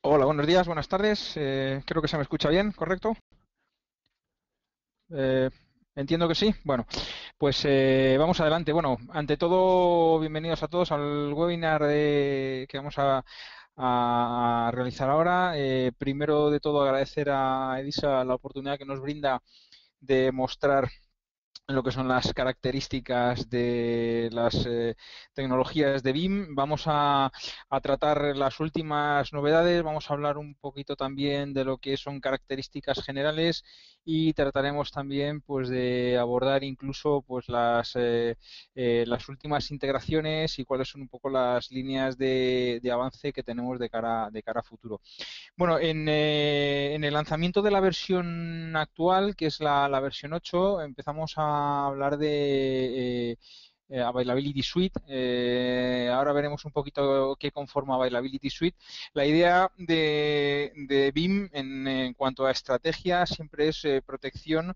Hola, buenos días, buenas tardes. Creo que se me escucha bien, ¿correcto? Eh, Entiendo que sí. Bueno, pues vamos adelante. Bueno, ante todo, bienvenidos a todos al webinar que vamos a realizar ahora. Primero de todo, agradecer a Edisa la oportunidad que nos brinda de mostrar lo que son las características de las tecnologías de BIM. Vamos a tratar las últimas novedades, vamos a hablar un poquito también de lo que son características generales y trataremos también pues de abordar incluso pues las últimas integraciones y cuáles son un poco las líneas de avance que tenemos de cara a futuro. Bueno, en el lanzamiento de la versión actual, que es la versión 8, empezamos a hablar de Availability Suite. Ahora veremos un poquito qué conforma Availability Suite. La idea de BIM en cuanto a estrategia siempre es protección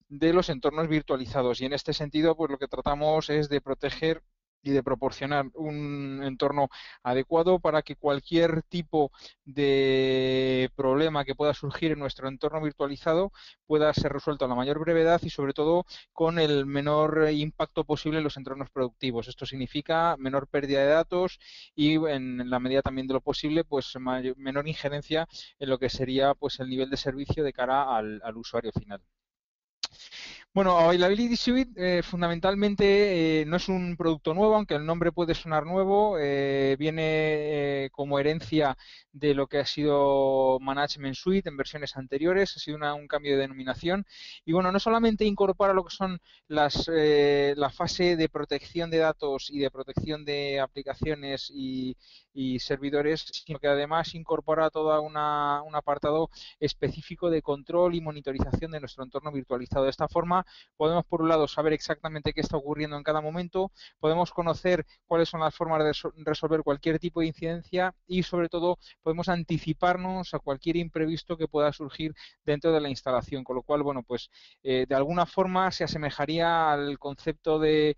de los entornos virtualizados y en este sentido pues lo que tratamos es de proteger y de proporcionar un entorno adecuado para que cualquier tipo de problema que pueda surgir en nuestro entorno virtualizado pueda ser resuelto a la mayor brevedad y sobre todo con el menor impacto posible en los entornos productivos. Esto significa menor pérdida de datos y en la medida también de lo posible pues menor injerencia en lo que sería pues el nivel de servicio de cara al usuario final. Bueno, Availability Suite fundamentalmente no es un producto nuevo, aunque el nombre puede sonar nuevo. Viene como herencia de lo que ha sido Management Suite en versiones anteriores. Ha sido un cambio de denominación. Y bueno, no solamente incorpora lo que son la fase de protección de datos y de protección de aplicaciones y servidores, sino que además incorpora todo un apartado específico de control y monitorización de nuestro entorno virtualizado. De esta forma, podemos, por un lado, saber exactamente qué está ocurriendo en cada momento, podemos conocer cuáles son las formas de resolver cualquier tipo de incidencia y, sobre todo, podemos anticiparnos a cualquier imprevisto que pueda surgir dentro de la instalación. Con lo cual, bueno, pues de alguna forma se asemejaría al concepto de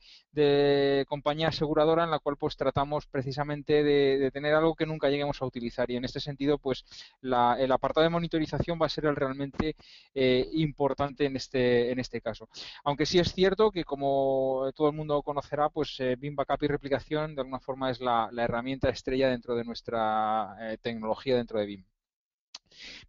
compañía aseguradora en la cual pues tratamos precisamente de tener algo que nunca lleguemos a utilizar y en este sentido pues el apartado de monitorización va a ser el realmente importante en este caso. Aunque sí es cierto que, como todo el mundo conocerá, pues BIM Backup y Replicación de alguna forma es la herramienta estrella dentro de nuestra tecnología dentro de BIM.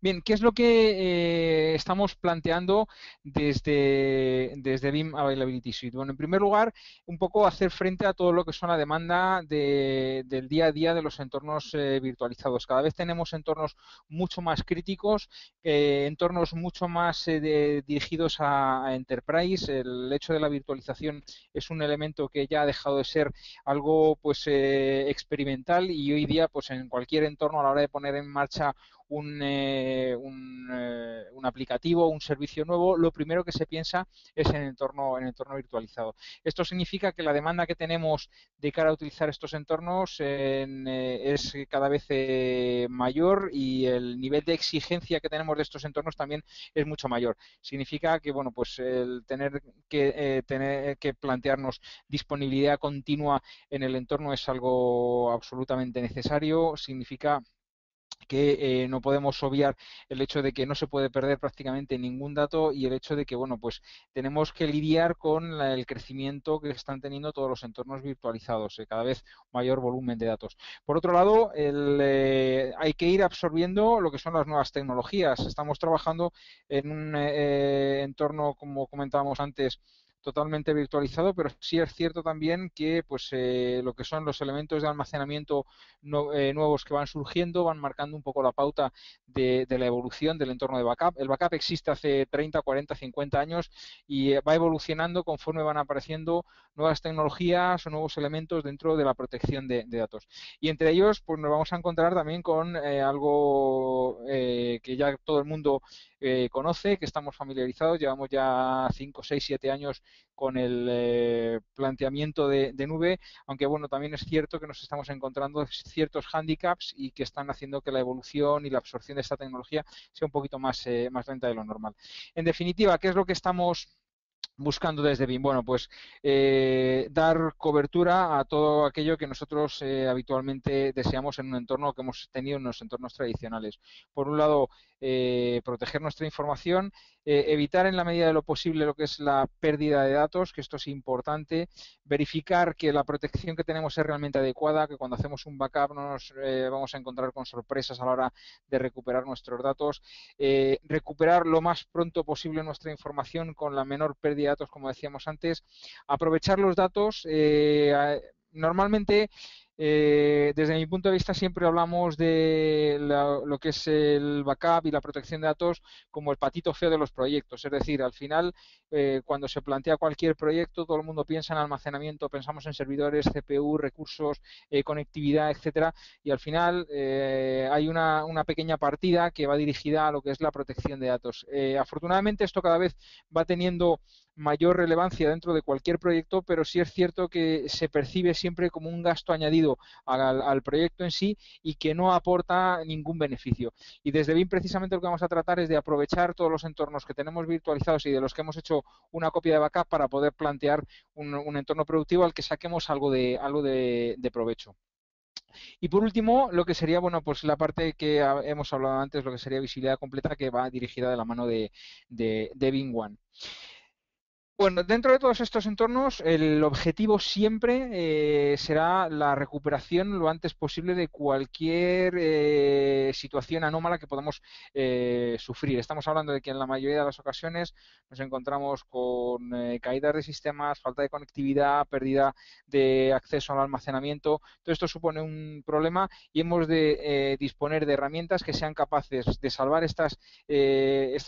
Bien, ¿qué es lo que estamos planteando desde BIM Availability Suite? Bueno, en primer lugar, un poco hacer frente a todo lo que son la demanda del día a día de los entornos virtualizados. Cada vez tenemos entornos mucho más críticos, entornos mucho más dirigidos a enterprise. El hecho de la virtualización es un elemento que ya ha dejado de ser algo pues experimental y hoy día pues en cualquier entorno a la hora de poner en marcha un aplicativo, un servicio nuevo, lo primero que se piensa es en el entorno virtualizado. Esto significa que la demanda que tenemos de cara a utilizar estos entornos es cada vez mayor y el nivel de exigencia que tenemos de estos entornos también es mucho mayor. Significa que, bueno, pues el tener que plantearnos disponibilidad continua en el entorno es algo absolutamente necesario. Significa que no podemos obviar el hecho de que no se puede perder prácticamente ningún dato y el hecho de que, bueno, pues tenemos que lidiar con el crecimiento que están teniendo todos los entornos virtualizados, cada vez mayor volumen de datos. Por otro lado, hay que ir absorbiendo lo que son las nuevas tecnologías. Estamos trabajando en un entorno, como comentábamos antes, totalmente virtualizado, pero sí es cierto también que pues lo que son los elementos de almacenamiento nuevos que van surgiendo van marcando un poco la pauta de la evolución del entorno de backup. El backup existe hace 30, 40, 50 años y va evolucionando conforme van apareciendo nuevas tecnologías o nuevos elementos dentro de la protección de datos. Y entre ellos pues nos vamos a encontrar también con algo que ya todo el mundo conoce, que estamos familiarizados, llevamos ya 5, 6, 7 años con el planteamiento de nube, aunque bueno, también es cierto que nos estamos encontrando ciertos hándicaps y que están haciendo que la evolución y la absorción de esta tecnología sea un poquito más lenta de lo normal. En definitiva, ¿qué es lo que estamos buscando desde BIM? Bueno, pues dar cobertura a todo aquello que nosotros habitualmente deseamos en un entorno que hemos tenido en los entornos tradicionales. Por un lado, proteger nuestra información, evitar en la medida de lo posible lo que es la pérdida de datos, que esto es importante, verificar que la protección que tenemos es realmente adecuada, que cuando hacemos un backup no nos vamos a encontrar con sorpresas a la hora de recuperar nuestros datos, recuperar lo más pronto posible nuestra información con la menor pérdida de datos, como decíamos antes, aprovechar los datos. Normalmente, desde mi punto de vista, siempre hablamos de lo que es el backup y la protección de datos como el patito feo de los proyectos. Es decir, al final, cuando se plantea cualquier proyecto, todo el mundo piensa en almacenamiento, pensamos en servidores, CPU, recursos, conectividad, etcétera, y al final hay una pequeña partida que va dirigida a lo que es la protección de datos. Afortunadamente, esto cada vez va teniendo mayor relevancia dentro de cualquier proyecto, pero sí es cierto que se percibe siempre como un gasto añadido al proyecto en sí y que no aporta ningún beneficio. Y desde BIM precisamente lo que vamos a tratar es de aprovechar todos los entornos que tenemos virtualizados y de los que hemos hecho una copia de backup para poder plantear un entorno productivo al que saquemos algo de provecho. Y por último, lo que sería, bueno, pues la parte que hemos hablado antes, lo que sería visibilidad completa, que va dirigida de la mano de BIM One. Bueno, dentro de todos estos entornos, el objetivo siempre será la recuperación lo antes posible de cualquier situación anómala que podamos sufrir. Estamos hablando de que en la mayoría de las ocasiones nos encontramos con caídas de sistemas, falta de conectividad, pérdida de acceso al almacenamiento. Todo esto supone un problema y hemos de disponer de herramientas que sean capaces de salvar estas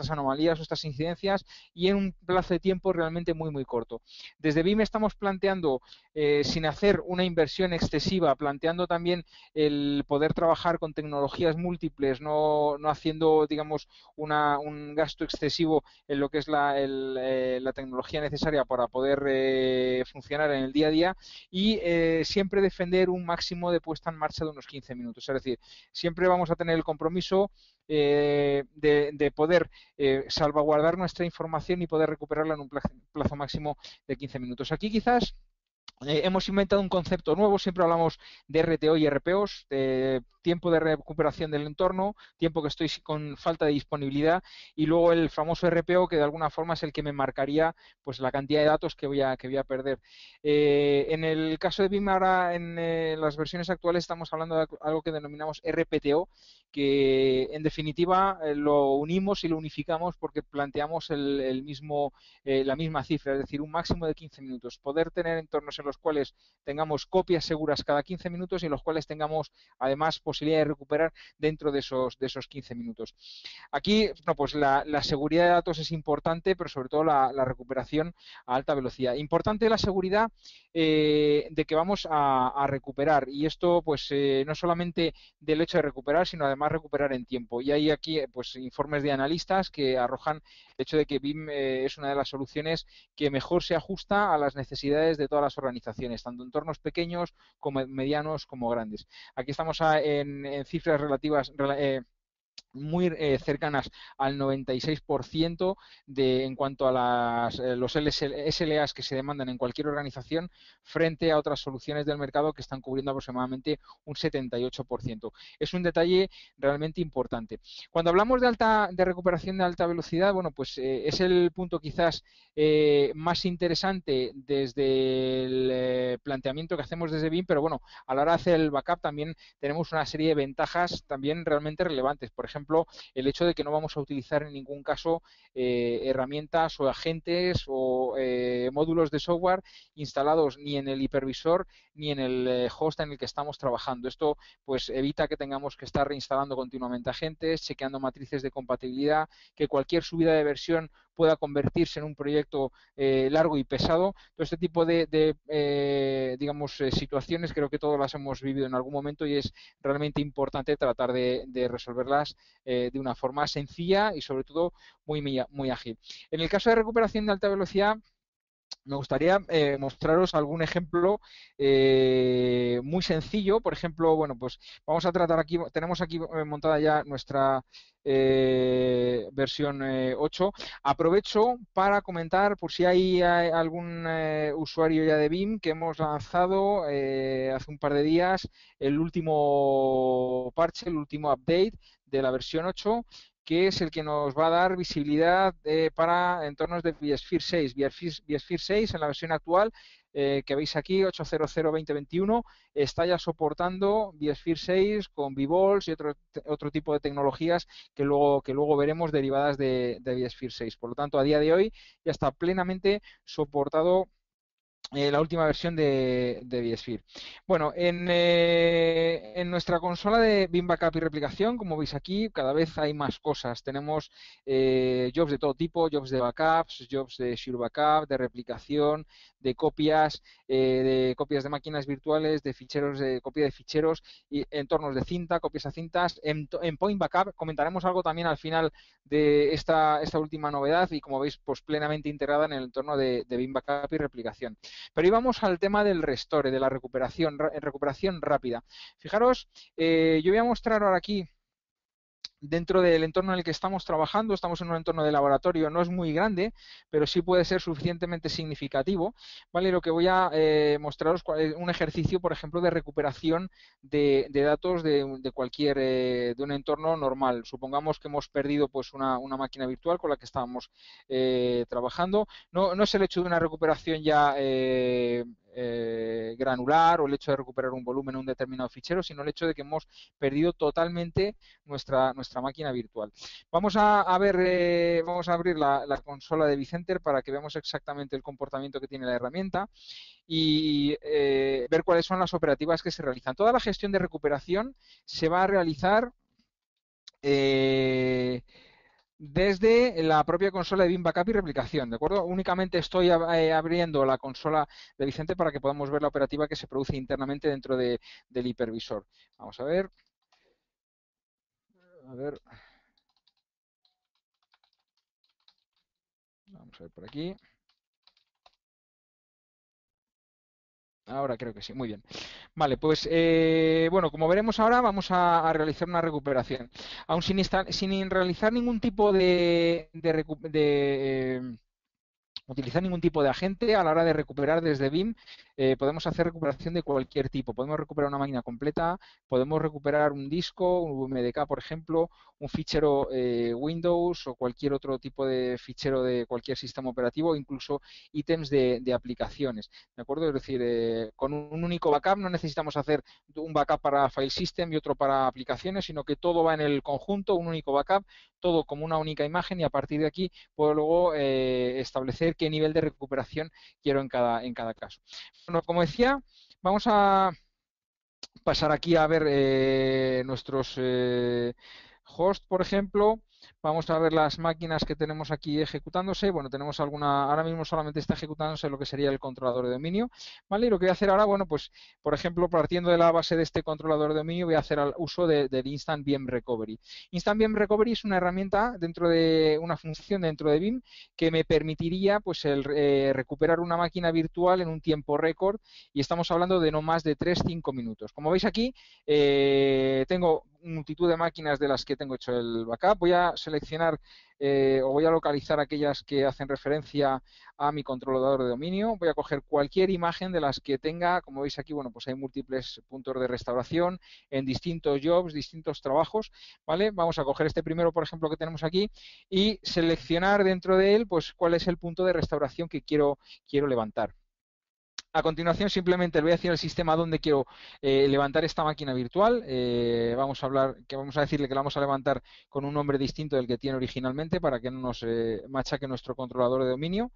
anomalías o estas incidencias y en un plazo de tiempo realmente muy corto. Desde BIM estamos planteando, sin hacer una inversión excesiva, planteando también el poder trabajar con tecnologías múltiples, no haciendo, digamos, un gasto excesivo en lo que es la tecnología necesaria para poder funcionar en el día a día y siempre defender un máximo de puesta en marcha de unos 15 minutos. Es decir, siempre vamos a tener el compromiso de poder salvaguardar nuestra información y poder recuperarla en un plazo máximo de 15 minutos. Aquí quizás hemos inventado un concepto nuevo, siempre hablamos de RTO y RPOs, de tiempo de recuperación del entorno, tiempo que estoy con falta de disponibilidad y luego el famoso RPO que de alguna forma es el que me marcaría pues la cantidad de datos que voy a perder. En el caso de BIM ahora en las versiones actuales estamos hablando de algo que denominamos RPTO, que en definitiva lo unimos y lo unificamos porque planteamos la misma cifra, es decir, un máximo de 15 minutos. Poder tener entornos en los cuales tengamos copias seguras cada 15 minutos y en los cuales tengamos además posibilidad de recuperar dentro de esos 15 minutos. Aquí, no, pues la seguridad de datos es importante, pero sobre todo la recuperación a alta velocidad. Importante la seguridad de que vamos a recuperar y esto pues no solamente del hecho de recuperar, sino además recuperar en tiempo. Y hay aquí pues informes de analistas que arrojan el hecho de que BIM es una de las soluciones que mejor se ajusta a las necesidades de todas las organizaciones, tanto entornos pequeños como medianos como grandes. Aquí estamos en cifras relativas muy cercanas al 96% en cuanto a los SLAs que se demandan en cualquier organización frente a otras soluciones del mercado que están cubriendo aproximadamente un 78%. Es un detalle realmente importante. Cuando hablamos de recuperación de alta velocidad, bueno, pues es el punto quizás más interesante desde el planteamiento que hacemos desde BIM, pero bueno, a la hora de hacer el backup también tenemos una serie de ventajas también realmente relevantes. Por ejemplo, el hecho de que no vamos a utilizar en ningún caso herramientas o agentes o módulos de software instalados ni en el hipervisor ni en el host en el que estamos trabajando. Esto pues evita que tengamos que estar reinstalando continuamente agentes, chequeando matrices de compatibilidad, que cualquier subida de versión pueda convertirse en un proyecto largo y pesado. Todo este tipo de digamos, situaciones creo que todas las hemos vivido en algún momento y es realmente importante tratar de resolverlas de una forma sencilla y sobre todo muy ágil. En el caso de recuperación de alta velocidad, me gustaría mostraros algún ejemplo muy sencillo. Por ejemplo, bueno, pues vamos a tratar aquí, tenemos aquí montada ya nuestra versión 8. Aprovecho para comentar por si hay algún usuario ya de BIM que hemos lanzado hace un par de días el último parche, el último update de la versión 8, que es el que nos va a dar visibilidad para entornos de biosphere 6. biosphere 6 en la versión actual que veis aquí, 800-2021, está ya soportando biosphere 6 con vVols y otro tipo de tecnologías que luego veremos derivadas de biosphere 6. Por lo tanto, a día de hoy ya está plenamente soportado la última versión de biosphere. Bueno, en nuestra consola de BIM Backup y replicación, como veis aquí, cada vez hay más cosas. Tenemos jobs de todo tipo, jobs de backups, jobs de Sure Backup, de replicación, de copias de máquinas virtuales, de ficheros, de copia de ficheros, y entornos de cinta, copias a cintas. En Point Backup comentaremos algo también al final de esta última novedad y, como veis, pues plenamente integrada en el entorno de BIM Backup y replicación. Pero íbamos al tema del restore, de la recuperación rápida. Fijaros, yo voy a mostrar ahora aquí, dentro del entorno en el que estamos trabajando, estamos en un entorno de laboratorio, no es muy grande, pero sí puede ser suficientemente significativo, ¿vale? Lo que voy a mostraros es un ejercicio, por ejemplo, de recuperación de datos de cualquier, de un entorno normal. Supongamos que hemos perdido pues una máquina virtual con la que estábamos trabajando. No es el hecho de una recuperación ya granular o el hecho de recuperar un volumen en un determinado fichero, sino el hecho de que hemos perdido totalmente nuestra máquina virtual. Vamos a ver, vamos a abrir la consola de Vicenter para que veamos exactamente el comportamiento que tiene la herramienta y ver cuáles son las operativas que se realizan. Toda la gestión de recuperación se va a realizar desde la propia consola de BIM Backup y replicación, ¿de acuerdo? Únicamente estoy abriendo la consola de Vicente para que podamos ver la operativa que se produce internamente dentro del hipervisor. Vamos a ver. Vamos a ver por aquí. Ahora creo que sí, muy bien. Vale, pues bueno, como veremos ahora, vamos a realizar una recuperación. Aún sin realizar ningún tipo de utilizar ningún tipo de agente a la hora de recuperar desde BIM. Podemos hacer recuperación de cualquier tipo. Podemos recuperar una máquina completa, podemos recuperar un disco, un VMDK, por ejemplo, un fichero Windows o cualquier otro tipo de fichero de cualquier sistema operativo, incluso ítems de aplicaciones. ¿De acuerdo? Es decir, con un único backup no necesitamos hacer un backup para file system y otro para aplicaciones, sino que todo va en el conjunto, un único backup, todo como una única imagen, y a partir de aquí puedo luego establecer qué nivel de recuperación quiero en cada caso. Bueno, como decía, vamos a pasar aquí a ver nuestros hosts, por ejemplo. Vamos a ver las máquinas que tenemos aquí ejecutándose. Bueno, tenemos ahora mismo solamente está ejecutándose lo que sería el controlador de dominio, ¿vale? Y lo que voy a hacer ahora, bueno, pues, por ejemplo, partiendo de la base de este controlador de dominio, voy a hacer uso del Instant BIM Recovery. Instant BIM Recovery es una herramienta dentro de una función dentro de BIM que me permitiría, pues, recuperar una máquina virtual en un tiempo récord, y estamos hablando de no más de 3-5 minutos. Como veis aquí, tengo multitud de máquinas de las que tengo hecho el backup. Voy a seleccionar o voy a localizar aquellas que hacen referencia a mi controlador de dominio. Voy a coger cualquier imagen de las que tenga. Como veis aquí, bueno, pues hay múltiples puntos de restauración en distintos jobs, distintos trabajos, ¿vale? Vamos a coger este primero, por ejemplo, que tenemos aquí, y seleccionar dentro de él, pues, cuál es el punto de restauración que quiero levantar. A continuación, simplemente le voy a decir al sistema dónde quiero levantar esta máquina virtual. Vamos a decirle que la vamos a levantar con un nombre distinto del que tiene originalmente para que no nos machaque nuestro controlador de dominio,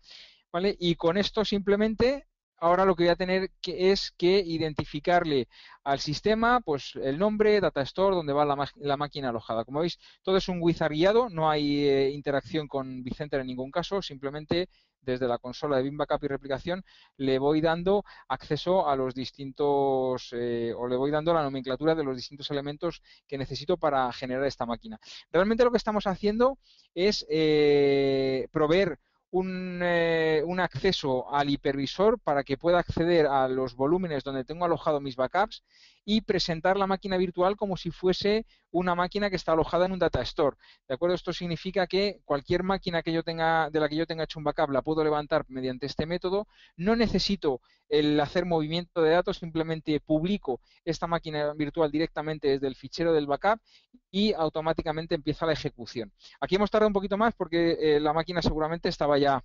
¿vale? Y con esto simplemente, ahora lo que voy a tener es que identificarle al sistema, pues, el nombre, data store, donde va la máquina alojada. Como veis, todo es un wizard guiado, no hay interacción con Vicenter en ningún caso, simplemente desde la consola de BIM Backup y replicación le voy dando acceso a los distintos, o le voy dando la nomenclatura de los distintos elementos que necesito para generar esta máquina. Realmente lo que estamos haciendo es proveer un acceso al hipervisor para que pueda acceder a los volúmenes donde tengo alojado mis backups y presentar la máquina virtual como si fuese una máquina que está alojada en un data store. ¿De acuerdo? Esto significa que cualquier máquina que yo tenga, de la que yo tenga hecho un backup la puedo levantar mediante este método. No necesito el hacer movimiento de datos, simplemente publico esta máquina virtual directamente desde el fichero del backup y automáticamente empieza la ejecución. Aquí hemos tardado un poquito más porque la máquina seguramente estaba ya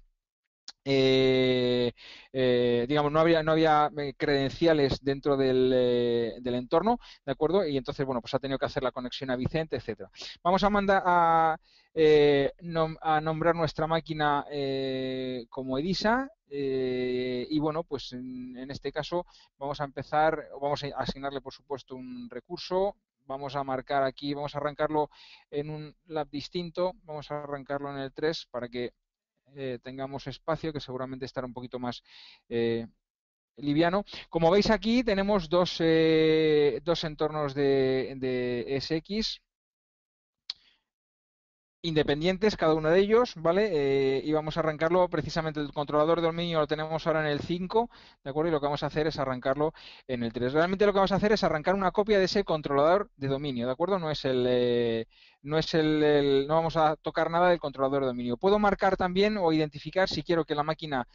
digamos, no había credenciales dentro del entorno, ¿de acuerdo? Y entonces, bueno, pues ha tenido que hacer la conexión a Vicente, etcétera. Vamos a mandar a nombrar nuestra máquina como Edisa y bueno, pues en este caso vamos a empezar, vamos a asignarle por supuesto un recurso. Vamos a marcar aquí, vamos a arrancarlo en un lab distinto, vamos a arrancarlo en el 3 para que tengamos espacio, que seguramente estará un poquito más liviano. Como veis aquí tenemos dos entornos de SX independientes, cada uno de ellos, ¿vale? Y vamos a arrancarlo precisamente, el controlador de dominio lo tenemos ahora en el 5, ¿de acuerdo? Y lo que vamos a hacer es arrancarlo en el 3. Realmente lo que vamos a hacer es arrancar una copia de ese controlador de dominio, ¿de acuerdo? No vamos a tocar nada del controlador de dominio. Puedo marcar también o identificar si quiero que la máquina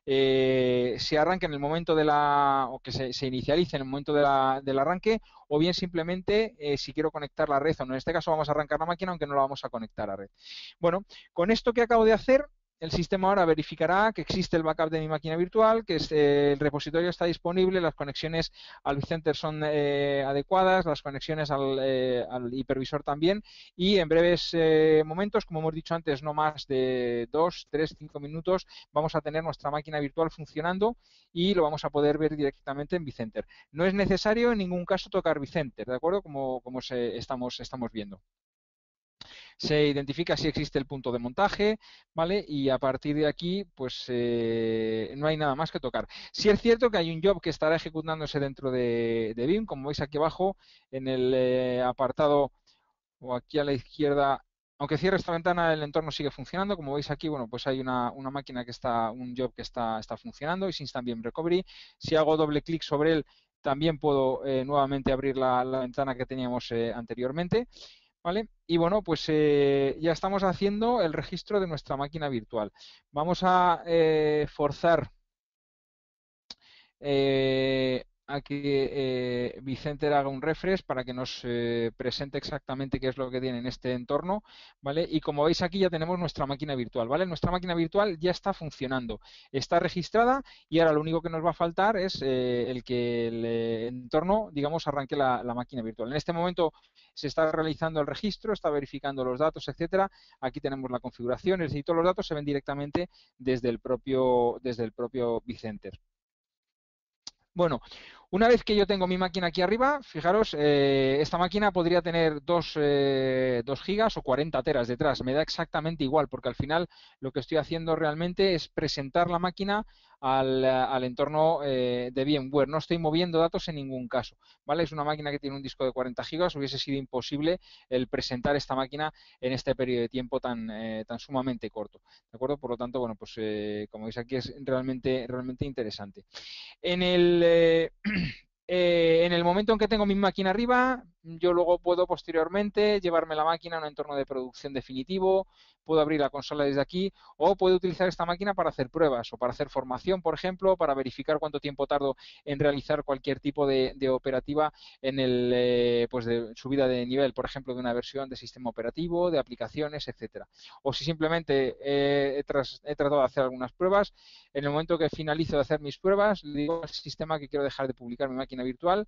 se arranque en el momento o que se inicialice en el momento del arranque, o bien simplemente si quiero conectar la red o no. En este caso vamos a arrancar la máquina aunque no la vamos a conectar a red. Bueno, con esto que acabo de hacer, el sistema ahora verificará que existe el backup de mi máquina virtual, que el repositorio está disponible, las conexiones al vCenter son adecuadas, las conexiones al hipervisor también, y en breves momentos, como hemos dicho antes, no más de 2, 3, 5 minutos, vamos a tener nuestra máquina virtual funcionando y lo vamos a poder ver directamente en vCenter. No es necesario en ningún caso tocar vCenter, ¿de acuerdo? Como estamos viendo. Se identifica si existe el punto de montaje, ¿vale? Y a partir de aquí, pues no hay nada más que tocar. Sí es cierto que hay un job que estará ejecutándose dentro de BIM, como veis aquí abajo, en el apartado o aquí a la izquierda. Aunque cierre esta ventana, el entorno sigue funcionando. Como veis aquí, bueno, pues hay una máquina un job que está funcionando, es Instant BIM Recovery. Si hago doble clic sobre él, también puedo nuevamente abrir la ventana que teníamos anteriormente. ¿Vale? Y bueno, pues ya estamos haciendo el registro de nuestra máquina virtual. Vamos a forzar a que Vicenter haga un refresh para que nos presente exactamente qué es lo que tiene en este entorno, ¿vale? Y como veis aquí ya tenemos nuestra máquina virtual, ¿vale? Nuestra máquina virtual ya está funcionando, está registrada y ahora lo único que nos va a faltar es el que el entorno, digamos, arranque la máquina virtual. En este momento se está realizando el registro, está verificando los datos, etcétera. Aquí tenemos la configuración, es decir, todos los datos se ven directamente desde el propio Vicenter. Bueno, una vez que yo tengo mi máquina aquí arriba, fijaros, esta máquina podría tener 2 gigas o 40 teras detrás. Me da exactamente igual, porque al final lo que estoy haciendo realmente es presentar la máquina al entorno de VMware. No estoy moviendo datos en ningún caso, ¿vale? Es una máquina que tiene un disco de 40 gigas. Hubiese sido imposible el presentar esta máquina en este periodo de tiempo tan sumamente corto, ¿de acuerdo? Por lo tanto, bueno, pues como veis aquí es realmente interesante. En el, en el momento en que tengo mi máquina arriba, yo luego puedo posteriormente llevarme la máquina a un entorno de producción definitivo, puedo abrir la consola desde aquí o puedo utilizar esta máquina para hacer pruebas o para hacer formación, por ejemplo, para verificar cuánto tiempo tardo en realizar cualquier tipo de operativa en pues de subida de nivel, por ejemplo, de una versión de sistema operativo, de aplicaciones, etcétera. O si simplemente he tratado de hacer algunas pruebas, en el momento que finalizo de hacer mis pruebas, le digo al sistema que quiero dejar de publicar mi máquina virtual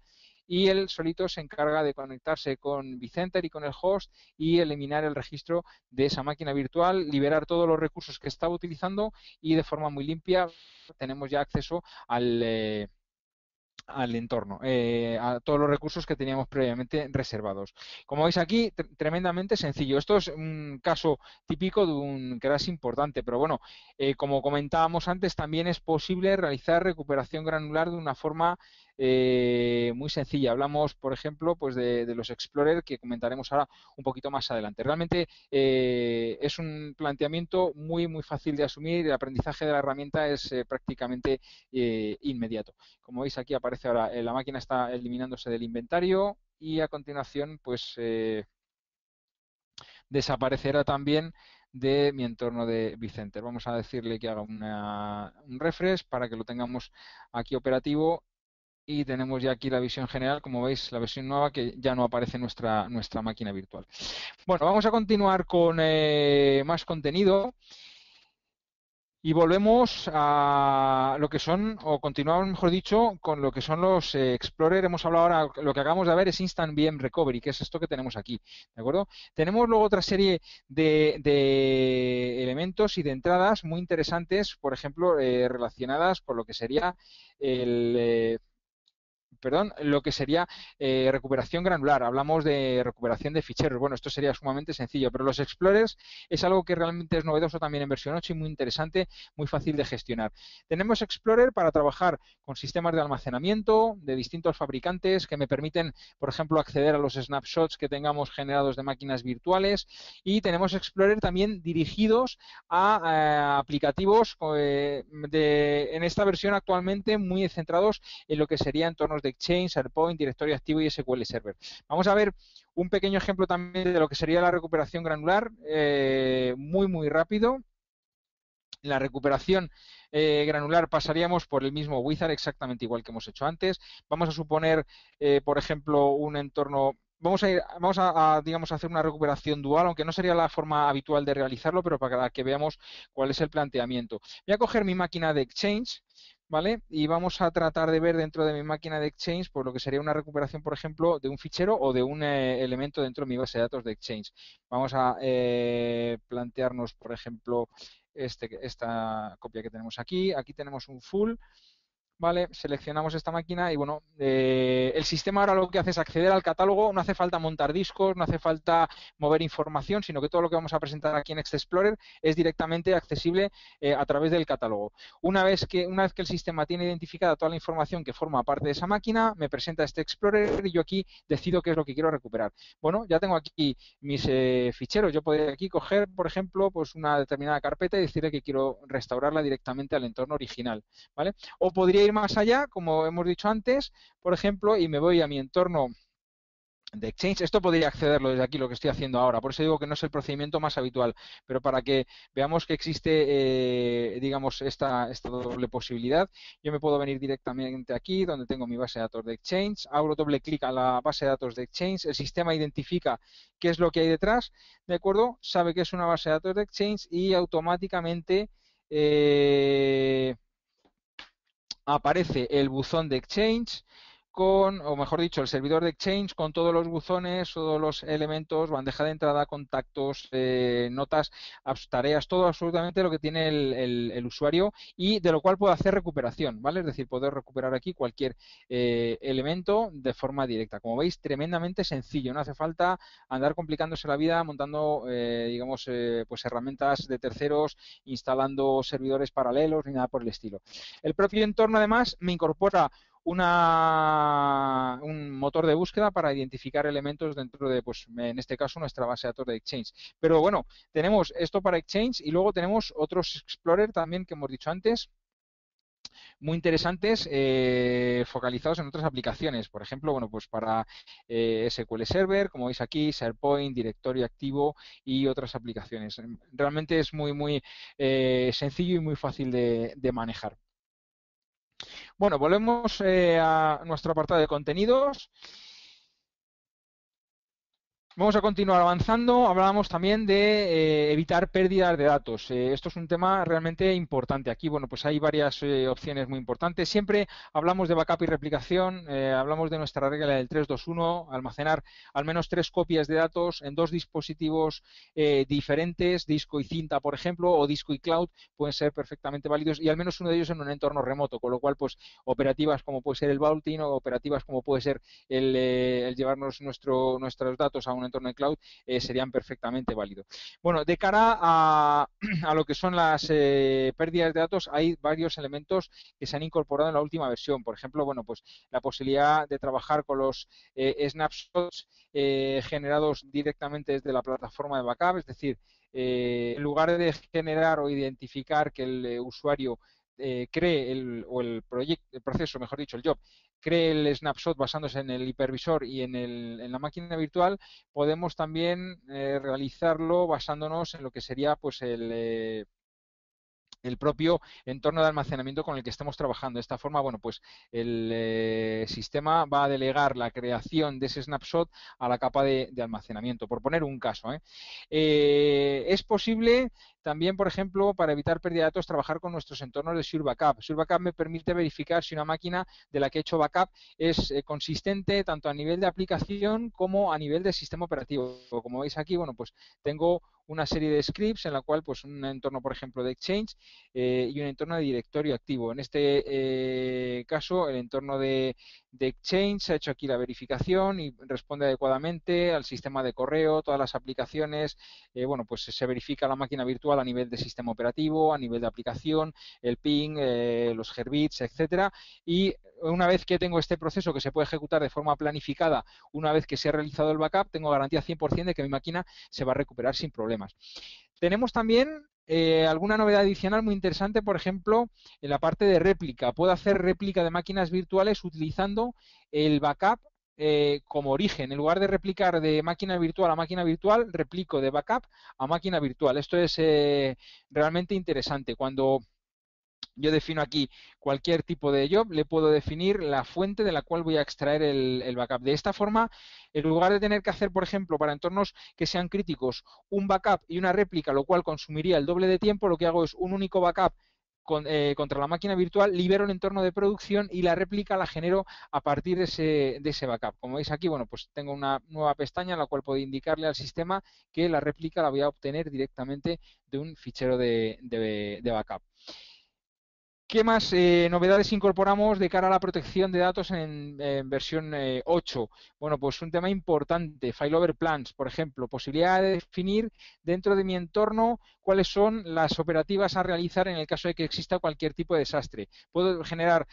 y él solito se encarga de conectarse con Vicenter y con el host y eliminar el registro de esa máquina virtual, liberar todos los recursos que estaba utilizando y de forma muy limpia tenemos ya acceso al entorno, a todos los recursos que teníamos previamente reservados. Como veis aquí, tremendamente sencillo. Esto es un caso típico de un crash importante, pero bueno, como comentábamos antes, también es posible realizar recuperación granular de una forma muy sencilla. Hablamos, por ejemplo, pues de los Explorer, que comentaremos ahora un poquito más adelante. Realmente es un planteamiento muy fácil de asumir. El aprendizaje de la herramienta es prácticamente inmediato. Como veis, aquí aparece ahora, la máquina está eliminándose del inventario y a continuación pues desaparecerá también de mi entorno de vCenter. Vamos a decirle que haga un refresh para que lo tengamos aquí operativo y tenemos ya aquí la visión general, como veis, la versión nueva que ya no aparece en nuestra máquina virtual. Bueno, vamos a continuar con más contenido. Y volvemos a lo que son, o continuamos, mejor dicho, con lo que son los Explorer. Hemos hablado ahora, lo que acabamos de ver es Instant VM Recovery, que es esto que tenemos aquí, ¿de acuerdo? Tenemos luego otra serie de elementos y de entradas muy interesantes, por ejemplo, relacionadas con lo que sería lo que sería recuperación granular. Hablamos de recuperación de ficheros. Bueno, esto sería sumamente sencillo, pero los Explorers es algo que realmente es novedoso también en versión 8 y muy interesante, muy fácil de gestionar. Tenemos Explorer para trabajar con sistemas de almacenamiento de distintos fabricantes que me permiten, por ejemplo, acceder a los snapshots que tengamos generados de máquinas virtuales, y tenemos Explorer también dirigidos a aplicativos en esta versión actualmente muy centrados en lo que sería entornos de Exchange, SharePoint, directorio activo y SQL Server. Vamos a ver un pequeño ejemplo también de lo que sería la recuperación granular, muy rápido. La recuperación granular pasaríamos por el mismo wizard exactamente igual que hemos hecho antes. Vamos a suponer, por ejemplo, un entorno. Vamos a, digamos, hacer una recuperación dual, aunque no sería la forma habitual de realizarlo, pero para que veamos cuál es el planteamiento. Voy a coger mi máquina de Exchange, ¿vale? Y vamos a tratar de ver dentro de mi máquina de Exchange, pues lo que sería una recuperación, por ejemplo, de un fichero o de un elemento dentro de mi base de datos de Exchange. Vamos a plantearnos, por ejemplo, esta copia que tenemos aquí. Aquí tenemos un full. Vale, seleccionamos esta máquina y bueno, el sistema ahora lo que hace es acceder al catálogo. No hace falta montar discos, no hace falta mover información, sino que todo lo que vamos a presentar aquí en Explorer es directamente accesible a través del catálogo. Una vez que el sistema tiene identificada toda la información que forma parte de esa máquina, me presenta este Explorer y yo aquí decido qué es lo que quiero recuperar. Bueno, ya tengo aquí mis ficheros. Yo podría aquí coger, por ejemplo, pues una determinada carpeta y decirle que quiero restaurarla directamente al entorno original, ¿vale? O podría ir más allá, como hemos dicho antes, por ejemplo, y me voy a mi entorno de Exchange. Esto podría accederlo desde aquí, lo que estoy haciendo ahora. Por eso digo que no es el procedimiento más habitual, pero para que veamos que existe, digamos, esta doble posibilidad, yo me puedo venir directamente aquí, donde tengo mi base de datos de Exchange, hago doble clic a la base de datos de Exchange, el sistema identifica qué es lo que hay detrás, ¿de acuerdo? Sabe que es una base de datos de Exchange y automáticamente aparece el buzón de Exchange o mejor dicho, el servidor de Exchange con todos los buzones, todos los elementos, bandeja de entrada, contactos, notas, tareas, todo absolutamente lo que tiene el usuario y de lo cual puedo hacer recuperación, ¿vale? Es decir, puedo recuperar aquí cualquier elemento de forma directa. Como veis, tremendamente sencillo, no hace falta andar complicándose la vida montando, digamos, pues herramientas de terceros, instalando servidores paralelos ni nada por el estilo. El propio entorno, además, me incorpora un motor de búsqueda para identificar elementos dentro de, pues, en este caso, nuestra base de datos de Exchange. Pero bueno, tenemos esto para Exchange y luego tenemos otros Explorer también que hemos dicho antes, muy interesantes, focalizados en otras aplicaciones. Por ejemplo, bueno, pues para SQL Server, como veis aquí, SharePoint, directorio activo y otras aplicaciones. Realmente es muy sencillo y muy fácil de manejar. Bueno, volvemos a nuestro apartado de contenidos. Vamos a continuar avanzando. Hablábamos también de evitar pérdidas de datos. Esto es un tema realmente importante. Aquí, bueno, pues hay varias opciones muy importantes. Siempre hablamos de backup y replicación. Hablamos de nuestra regla del 3-2-1, almacenar al menos 3 copias de datos en 2 dispositivos diferentes, disco y cinta, por ejemplo, o disco y cloud, pueden ser perfectamente válidos y al menos uno de ellos en un entorno remoto, con lo cual, pues, operativas como puede ser el vaulting o operativas como puede ser el llevarnos nuestros datos a un entorno de cloud, serían perfectamente válidos. Bueno, de cara a lo que son las pérdidas de datos, hay varios elementos que se han incorporado en la última versión. Por ejemplo, bueno, pues la posibilidad de trabajar con los snapshots generados directamente desde la plataforma de backup, es decir, en lugar de generar o identificar que el usuario cree el proceso, mejor dicho, el job, cree el snapshot basándose en el hipervisor y en la máquina virtual, podemos también realizarlo basándonos en lo que sería pues el propio entorno de almacenamiento con el que estemos trabajando. De esta forma, bueno, pues el sistema va a delegar la creación de ese snapshot a la capa de almacenamiento, por poner un caso. Es posible también, por ejemplo, para evitar pérdida de datos, trabajar con nuestros entornos de Sure Backup. Sure Backup me permite verificar si una máquina de la que he hecho backup es consistente tanto a nivel de aplicación como a nivel de sistema operativo. Como veis aquí, bueno, pues tengo una serie de scripts en la cual, pues, un entorno, por ejemplo, de Exchange y un entorno de directorio activo. En este caso, el entorno de Exchange ha hecho aquí la verificación y responde adecuadamente al sistema de correo, todas las aplicaciones. Bueno, pues se verifica la máquina virtual a nivel de sistema operativo, a nivel de aplicación, el ping, los herbits, etcétera. Y una vez que tengo este proceso que se puede ejecutar de forma planificada, una vez que se ha realizado el backup, tengo garantía 100% de que mi máquina se va a recuperar sin problemas. Tenemos también alguna novedad adicional muy interesante, por ejemplo, en la parte de réplica. Puedo hacer réplica de máquinas virtuales utilizando el backup como origen. En lugar de replicar de máquina virtual a máquina virtual, replico de backup a máquina virtual. Esto es realmente interesante. Cuando yo defino aquí cualquier tipo de job, le puedo definir la fuente de la cual voy a extraer el backup. De esta forma, en lugar de tener que hacer, por ejemplo, para entornos que sean críticos, un backup y una réplica, lo cual consumiría el doble de tiempo, lo que hago es un único backup contra la máquina virtual, libero el entorno de producción y la réplica la genero a partir de ese backup. Como veis aquí, bueno, pues tengo una nueva pestaña en la cual puedo indicarle al sistema que la réplica la voy a obtener directamente de un fichero de backup. ¿Qué más novedades incorporamos de cara a la protección de datos en versión 8? Bueno, pues un tema importante, failover plans, por ejemplo, posibilidad de definir dentro de mi entorno cuáles son las operativas a realizar en el caso de que exista cualquier tipo de desastre. Puedo generar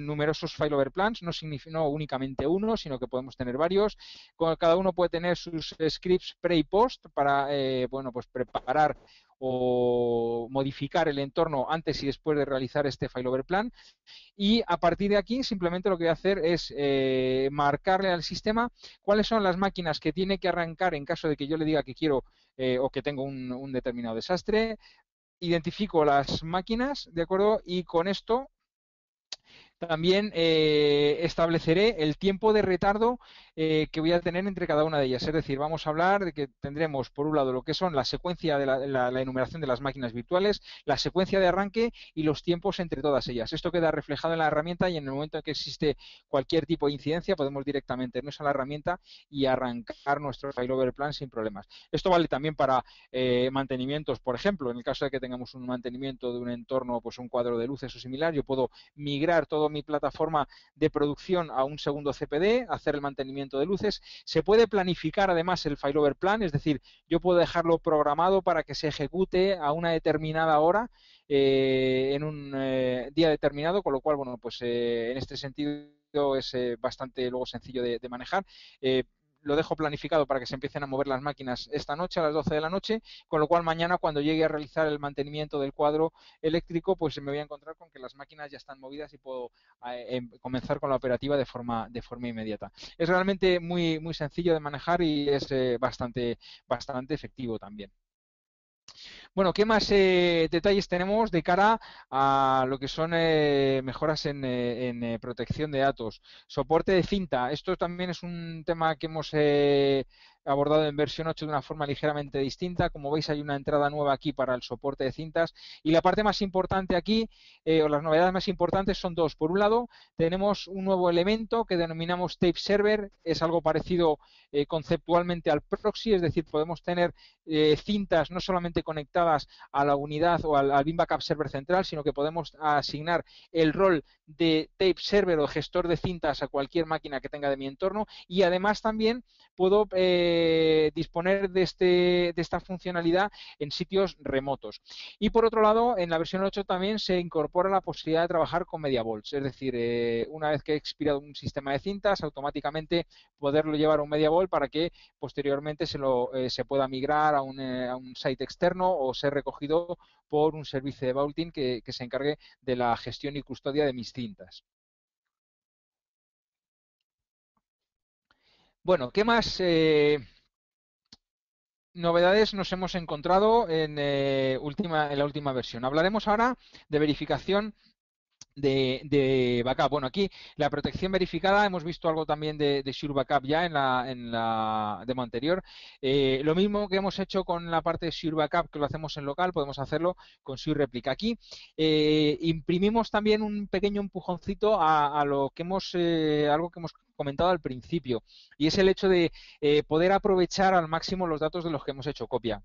numerosos failover plans, no únicamente uno, sino que podemos tener varios. Cada uno puede tener sus scripts pre y post para bueno, pues preparar o modificar el entorno antes y después de realizar este failover plan, y a partir de aquí simplemente lo que voy a hacer es marcarle al sistema cuáles son las máquinas que tiene que arrancar en caso de que yo le diga que quiero o que tengo un determinado desastre. Identifico las máquinas, ¿de acuerdo? Y con esto también estableceré el tiempo de retardo que voy a tener entre cada una de ellas. Es decir, vamos a hablar de que tendremos, por un lado, lo que son la secuencia de la enumeración de las máquinas virtuales, la secuencia de arranque y los tiempos entre todas ellas. Esto queda reflejado en la herramienta y en el momento en que existe cualquier tipo de incidencia, podemos directamente irnos a la herramienta y arrancar nuestro failover plan sin problemas. Esto vale también para mantenimientos, por ejemplo, en el caso de que tengamos un mantenimiento de un entorno, pues un cuadro de luces o similar, yo puedo migrar todo mi plataforma de producción a un segundo CPD, hacer el mantenimiento de luces. Se puede planificar además el failover plan, es decir, yo puedo dejarlo programado para que se ejecute a una determinada hora en un día determinado, con lo cual, bueno, pues en este sentido es bastante luego sencillo de manejar. Lo dejo planificado para que se empiecen a mover las máquinas esta noche a las 12 de la noche, con lo cual mañana cuando llegue a realizar el mantenimiento del cuadro eléctrico, pues me voy a encontrar con que las máquinas ya están movidas y puedo comenzar con la operativa de forma inmediata. Es realmente muy, muy sencillo de manejar y es bastante efectivo también. Bueno, ¿qué más detalles tenemos de cara a lo que son mejoras en protección de datos? Soporte de cinta. Esto también es un tema que hemos abordado en versión 8 de una forma ligeramente distinta. Como veis, hay una entrada nueva aquí para el soporte de cintas. Y la parte más importante aquí, o las novedades más importantes, son dos. Por un lado, tenemos un nuevo elemento que denominamos Tape Server. Es algo parecido conceptualmente al proxy, es decir, podemos tener cintas no solamente conectadas a la unidad o al Bin Backup Server central, sino que podemos asignar el rol de Tape Server o gestor de cintas a cualquier máquina que tenga de mi entorno, y además también puedo disponer de esta funcionalidad en sitios remotos. Y por otro lado, en la versión 8 también se incorpora la posibilidad de trabajar con MediaVolts, es decir, una vez que he expirado un sistema de cintas, automáticamente poderlo llevar a un MediaVolt para que posteriormente se pueda migrar a un site externo o ser recogido por un servicio de vaulting que se encargue de la gestión y custodia de mis cintas. Bueno, ¿qué más novedades nos hemos encontrado en la última versión? Hablaremos ahora de verificación de backup. Bueno, aquí la protección verificada, hemos visto algo también de Sure Backup ya en la demo anterior. Lo mismo que hemos hecho con la parte de Sure Backup, que lo hacemos en local, podemos hacerlo con Sure Replica. Aquí imprimimos también un pequeño empujoncito a lo que algo que hemos comentado al principio, y es el hecho de poder aprovechar al máximo los datos de los que hemos hecho copia.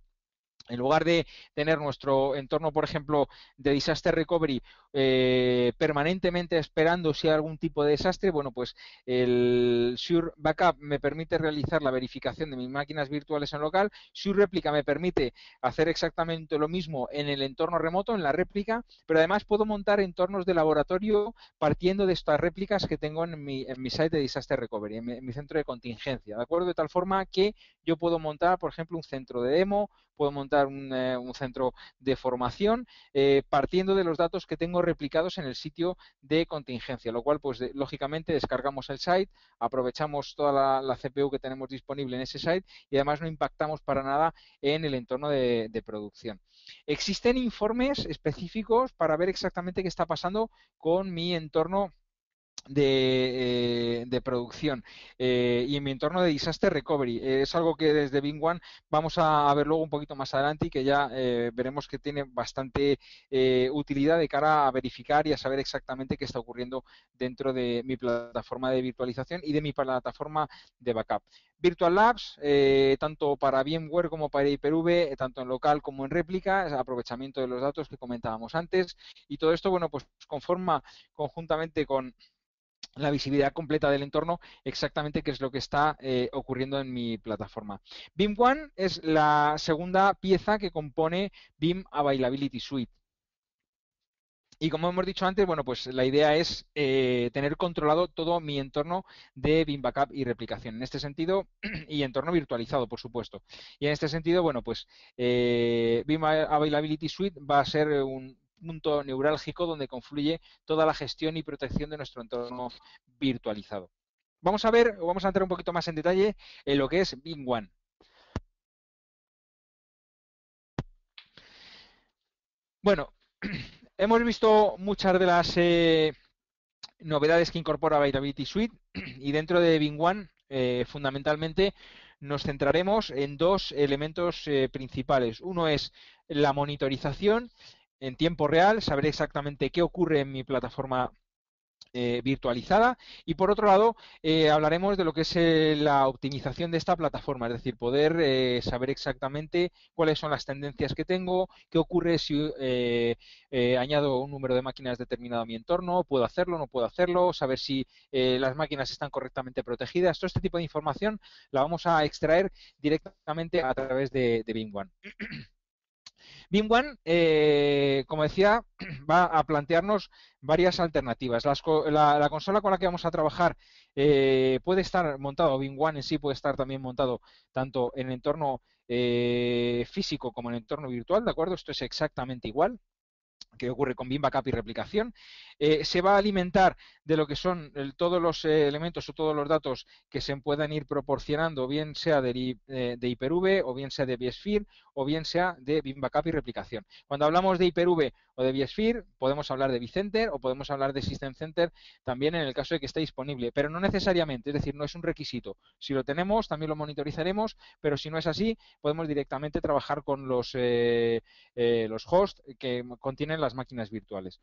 En lugar de tener nuestro entorno, por ejemplo, de disaster recovery permanentemente esperando si hay algún tipo de desastre, bueno, pues el Sure Backup me permite realizar la verificación de mis máquinas virtuales en local. Sure Replica me permite hacer exactamente lo mismo en el entorno remoto, en la réplica, pero además puedo montar entornos de laboratorio partiendo de estas réplicas que tengo en mi site de disaster recovery, en mi centro de contingencia, ¿de acuerdo? De tal forma que yo puedo montar, por ejemplo, un centro de demo, puedo montar un centro de formación partiendo de los datos que tengo replicados en el sitio de contingencia, lo cual pues lógicamente descargamos el site, aprovechamos toda la CPU que tenemos disponible en ese site y además no impactamos para nada en el entorno de producción. Existen informes específicos para ver exactamente qué está pasando con mi entorno de producción y en mi entorno de disaster recovery. Es algo que desde Bing One vamos a ver luego un poquito más adelante y que ya veremos que tiene bastante utilidad de cara a verificar y a saber exactamente qué está ocurriendo dentro de mi plataforma de virtualización y de mi plataforma de backup. Virtual Labs, tanto para VMware como para Hyper-V, tanto en local como en réplica, aprovechamiento de los datos que comentábamos antes, y todo esto, bueno, pues conforma conjuntamente con la visibilidad completa del entorno, exactamente qué es lo que está ocurriendo en mi plataforma. BIM One es la segunda pieza que compone BIM Availability Suite. Y como hemos dicho antes, bueno, pues la idea es tener controlado todo mi entorno de BIM Backup y replicación. En este sentido, y entorno virtualizado, por supuesto. Y en este sentido, bueno, pues BIM Availability Suite va a ser un punto neurálgico donde confluye toda la gestión y protección de nuestro entorno virtualizado. Vamos a ver, vamos a entrar un poquito más en detalle en lo que es BIM One. Bueno, hemos visto muchas de las novedades que incorpora Availability Suite y dentro de BIM One fundamentalmente nos centraremos en dos elementos principales. Uno es la monitorización en tiempo real, saber exactamente qué ocurre en mi plataforma virtualizada, y por otro lado hablaremos de lo que es la optimización de esta plataforma, es decir, poder saber exactamente cuáles son las tendencias que tengo, qué ocurre si añado un número de máquinas determinado a mi entorno, puedo hacerlo, no puedo hacerlo, saber si las máquinas están correctamente protegidas. Todo este tipo de información la vamos a extraer directamente a través de BIM One. BIM One, como decía, va a plantearnos varias alternativas. La consola con la que vamos a trabajar puede estar montado, BIM One en sí puede estar también montado tanto en el entorno físico como en el entorno virtual, ¿de acuerdo? Esto es exactamente igual que ocurre con BIM Backup y replicación. Se va a alimentar de lo que son todos los elementos o todos los datos que se puedan ir proporcionando, bien sea de Hyper-V o bien sea de vSphere o bien sea de BIM Backup y replicación. Cuando hablamos de Hyper-V o de vSphere, podemos hablar de vCenter o podemos hablar de System Center también en el caso de que esté disponible, pero no necesariamente, es decir, no es un requisito. Si lo tenemos, también lo monitorizaremos, pero si no es así, podemos directamente trabajar con los hosts que contienen las máquinas virtuales.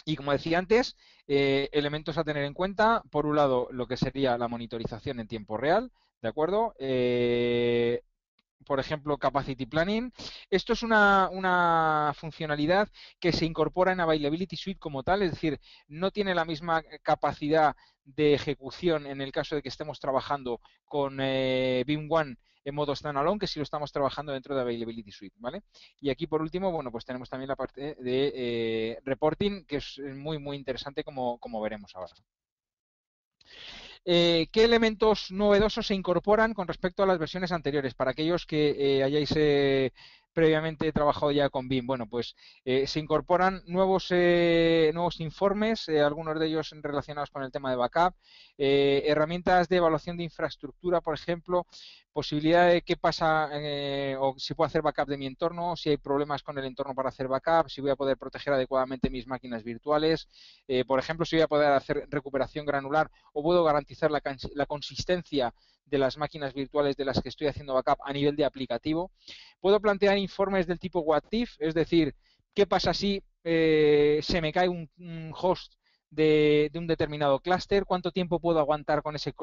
Y como decía antes, elementos a tener en cuenta, por un lado, lo que sería la monitorización en tiempo real, ¿de acuerdo? por ejemplo, Capacity Planning. Esto es una funcionalidad que se incorpora en Availability Suite como tal, es decir, no tiene la misma capacidad de ejecución en el caso de que estemos trabajando con BIM One en modo standalone que si lo estamos trabajando dentro de Availability Suite, ¿vale? Y aquí por último, bueno, pues tenemos también la parte de reporting, que es muy interesante como veremos ahora. ¿Qué elementos novedosos se incorporan con respecto a las versiones anteriores? Para aquellos que hayáis previamente trabajado ya con BIM, bueno, pues se incorporan nuevos informes, algunos de ellos relacionados con el tema de backup, herramientas de evaluación de infraestructura, por ejemplo, posibilidad de qué pasa o si puedo hacer backup de mi entorno, si hay problemas con el entorno para hacer backup, si voy a poder proteger adecuadamente mis máquinas virtuales, por ejemplo, si voy a poder hacer recuperación granular o puedo garantizar la consistencia de las máquinas virtuales de las que estoy haciendo backup a nivel de aplicativo. Puedo plantear informes del tipo what if, es decir, qué pasa si se me cae un host de un determinado clúster, cuánto tiempo puedo aguantar con ese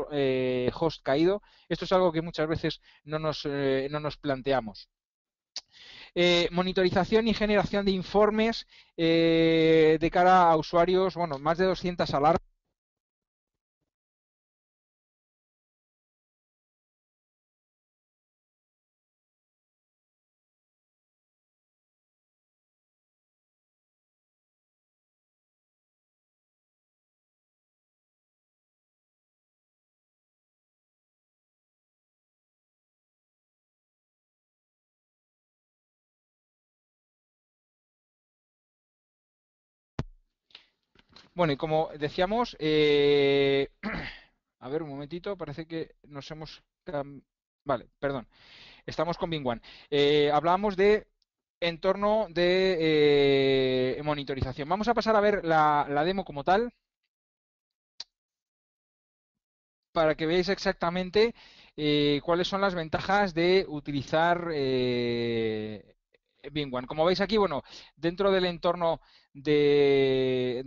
host caído. Esto es algo que muchas veces no nos planteamos. Monitorización y generación de informes de cara a usuarios, bueno, más de 200 alarmas. Bueno, y como decíamos, a ver un momentito, parece que nos hemos... Vale, perdón, estamos con Bing One. Hablábamos de entorno de monitorización. Vamos a pasar a ver la demo como tal para que veáis exactamente cuáles son las ventajas de utilizar Bing One. Como veis aquí, bueno, dentro del entorno de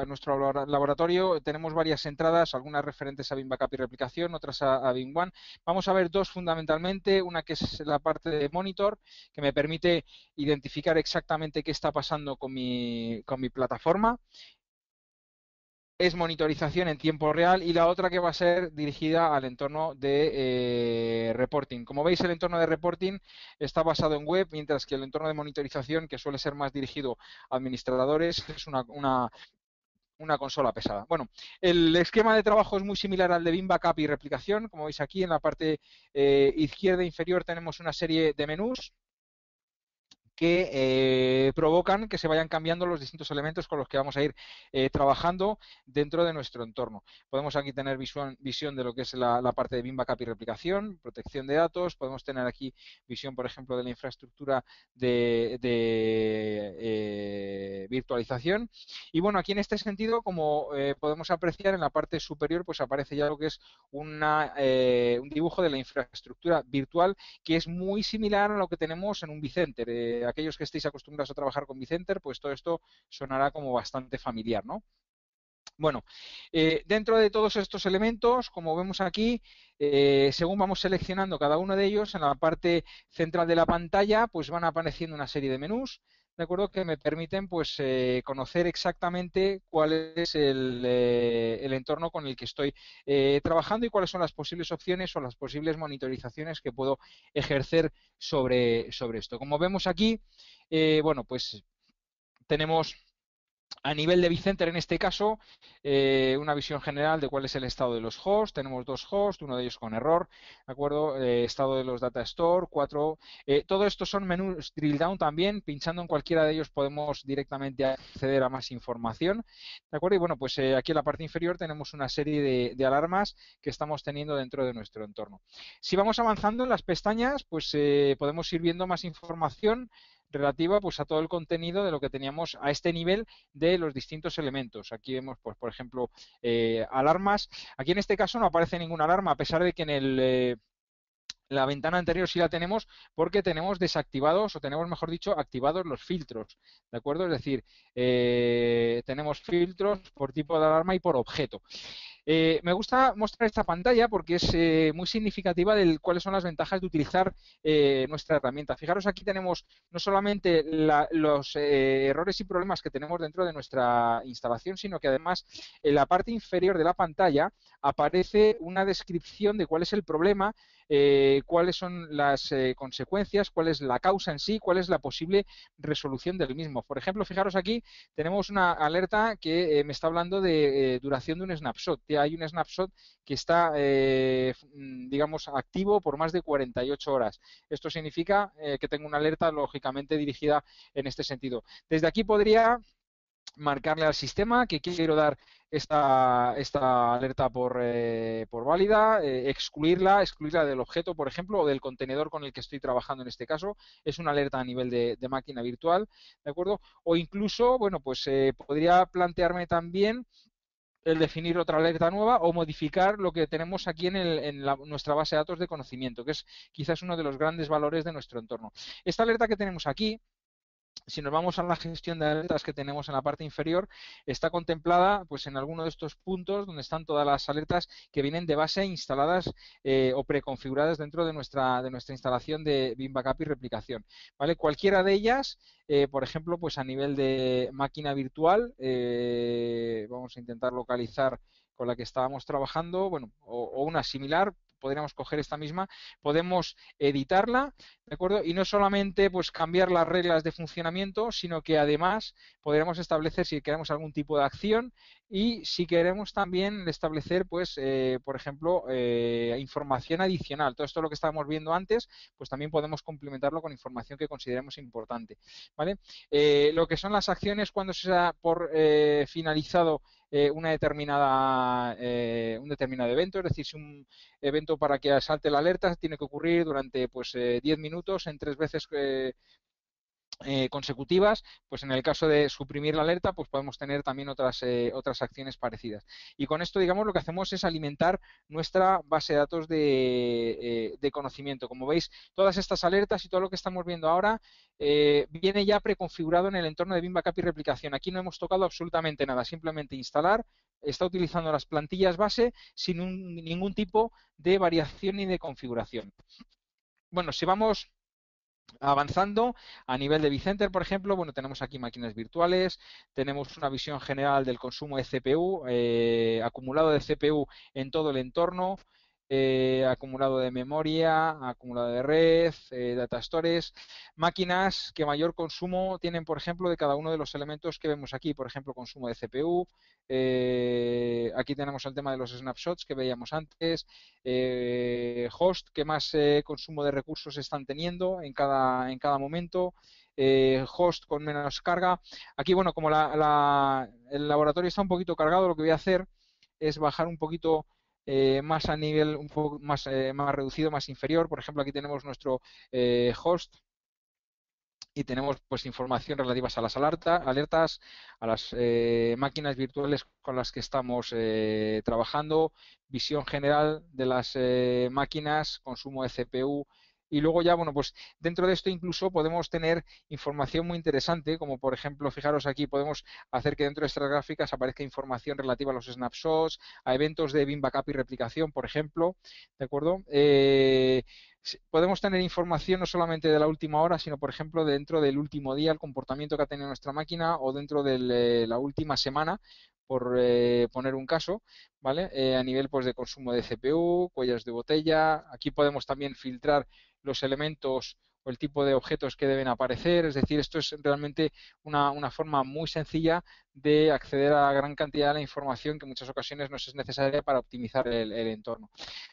nuestro laboratorio tenemos varias entradas, algunas referentes a BIM Backup y replicación, otras a BIM One. Vamos a ver dos fundamentalmente, una que es la parte de monitor, que me permite identificar exactamente qué está pasando con mi plataforma, es monitorización en tiempo real, y la otra que va a ser dirigida al entorno de reporting. Como veis, el entorno de reporting está basado en web, mientras que el entorno de monitorización, que suele ser más dirigido a administradores, es una consola pesada. Bueno, el esquema de trabajo es muy similar al de BIM Backup y replicación. Como veis aquí, en la parte izquierda inferior tenemos una serie de menús que provocan que se vayan cambiando los distintos elementos con los que vamos a ir trabajando dentro de nuestro entorno. Podemos aquí tener visión de lo que es la parte de BIM Backup y replicación, protección de datos, podemos tener aquí visión, por ejemplo, de la infraestructura de virtualización. Y bueno, aquí en este sentido, como podemos apreciar en la parte superior, pues aparece ya lo que es un dibujo de la infraestructura virtual, que es muy similar a lo que tenemos en un vCenter. Aquellos que estéis acostumbrados a trabajar con vCenter, pues todo esto sonará como bastante familiar, ¿no? Bueno, dentro de todos estos elementos, como vemos aquí, según vamos seleccionando cada uno de ellos, en la parte central de la pantalla, pues van apareciendo una serie de menús, ¿de acuerdo? Que me permiten, pues, conocer exactamente cuál es el entorno con el que estoy trabajando y cuáles son las posibles opciones o las posibles monitorizaciones que puedo ejercer sobre esto. Como vemos aquí, bueno, pues tenemos a nivel de vCenter, en este caso, una visión general de cuál es el estado de los hosts. Tenemos dos hosts, uno de ellos con error, ¿de acuerdo? Estado de los data store, 4. Todo esto son menús drill down también. Pinchando en cualquiera de ellos podemos directamente acceder a más información, ¿de acuerdo? Y bueno, pues aquí en la parte inferior tenemos una serie de alarmas que estamos teniendo dentro de nuestro entorno. Si vamos avanzando en las pestañas, pues podemos ir viendo más información relativa, pues, a todo el contenido de lo que teníamos a este nivel de los distintos elementos. Aquí vemos, pues, por ejemplo, alarmas. Aquí en este caso no aparece ninguna alarma, a pesar de que en la ventana anterior sí la tenemos, porque tenemos desactivados, o tenemos, mejor dicho, activados los filtros, ¿de acuerdo? Es decir, tenemos filtros por tipo de alarma y por objeto. Me gusta mostrar esta pantalla porque es muy significativa de cuáles son las ventajas de utilizar nuestra herramienta. Fijaros, aquí tenemos no solamente los errores y problemas que tenemos dentro de nuestra instalación, sino que además en la parte inferior de la pantalla aparece una descripción de cuál es el problema, cuáles son las consecuencias, cuál es la causa en sí, cuál es la posible resolución del mismo. Por ejemplo, fijaros aquí, tenemos una alerta que me está hablando de duración de un snapshot. Hay un snapshot que está, digamos, activo por más de 48 horas. Esto significa que tengo una alerta lógicamente dirigida en este sentido. Desde aquí podría marcarle al sistema que quiero dar esta alerta por válida, excluirla del objeto, por ejemplo, o del contenedor con el que estoy trabajando en este caso. Es una alerta a nivel de máquina virtual, ¿de acuerdo? O incluso, bueno, pues podría plantearme también el definir otra alerta nueva o modificar lo que tenemos aquí en nuestra base de datos de conocimiento, que es quizás uno de los grandes valores de nuestro entorno. Esta alerta que tenemos aquí, si nos vamos a la gestión de alertas que tenemos en la parte inferior, está contemplada pues en alguno de estos puntos donde están todas las alertas que vienen de base instaladas o preconfiguradas dentro de nuestra instalación de Veeam Backup y replicación. ¿Vale? Cualquiera de ellas, por ejemplo, pues a nivel de máquina virtual, vamos a intentar localizar con la que estábamos trabajando, bueno, o una similar, podríamos coger esta misma, podemos editarla, ¿de acuerdo? Y no solamente pues cambiar las reglas de funcionamiento, sino que además podremos establecer si queremos algún tipo de acción y si queremos también establecer, pues, por ejemplo, información adicional. Todo esto lo que estábamos viendo antes, pues también podemos complementarlo con información que consideremos importante, ¿vale? Lo que son las acciones cuando se da por finalizado un determinado evento, es decir, si un evento para que salte la alerta tiene que ocurrir durante pues 10 minutos en 3 veces consecutivas, pues en el caso de suprimir la alerta, pues podemos tener también otras acciones parecidas. Y con esto, digamos, lo que hacemos es alimentar nuestra base de datos de conocimiento. Como veis, todas estas alertas y todo lo que estamos viendo ahora viene ya preconfigurado en el entorno de Veeam Backup y replicación. Aquí no hemos tocado absolutamente nada, simplemente instalar, está utilizando las plantillas base sin ningún tipo de variación ni de configuración. Bueno, si vamos avanzando a nivel de vCenter, por ejemplo, bueno, tenemos aquí máquinas virtuales, tenemos una visión general del consumo de CPU, acumulado de CPU en todo el entorno, acumulado de memoria, acumulado de red, data stores, máquinas que mayor consumo tienen, por ejemplo, de cada uno de los elementos que vemos aquí, por ejemplo, consumo de CPU, aquí tenemos el tema de los snapshots que veíamos antes, host que más consumo de recursos están teniendo en cada momento, host con menos carga. Aquí, bueno, como el laboratorio está un poquito cargado, lo que voy a hacer es bajar un poquito más a nivel un poco más reducido, más inferior. Por ejemplo, aquí tenemos nuestro host y tenemos pues información relativas a las alertas, a las máquinas virtuales con las que estamos trabajando, visión general de las máquinas, consumo de CPU y luego ya, bueno, pues dentro de esto incluso podemos tener información muy interesante, como por ejemplo, fijaros aquí, podemos hacer que dentro de estas gráficas aparezca información relativa a los snapshots, a eventos de Veeam Backup y replicación, por ejemplo, ¿de acuerdo? Podemos tener información no solamente de la última hora, sino, por ejemplo, dentro del último día, el comportamiento que ha tenido nuestra máquina o dentro de la última semana, por poner un caso, ¿vale? A nivel pues, de consumo de CPU, cuellos de botella. Aquí podemos también filtrar los elementos o el tipo de objetos que deben aparecer. Es decir, esto es realmente una forma muy sencilla de acceder a gran cantidad de la información que en muchas ocasiones nos es necesaria para optimizar el entorno.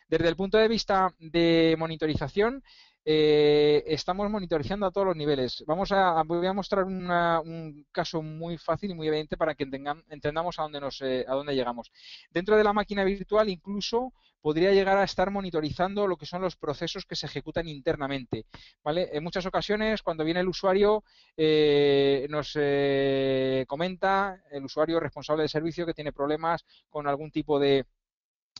Desde el punto de vista de monitorización, estamos monitorizando a todos los niveles. Voy a mostrar un caso muy fácil y muy evidente para que entendamos a dónde llegamos. Dentro de la máquina virtual, incluso podría llegar a estar monitorizando lo que son los procesos que se ejecutan internamente, ¿vale? En muchas ocasiones, cuando viene el usuario, nos comenta el usuario responsable del servicio que tiene problemas con algún tipo de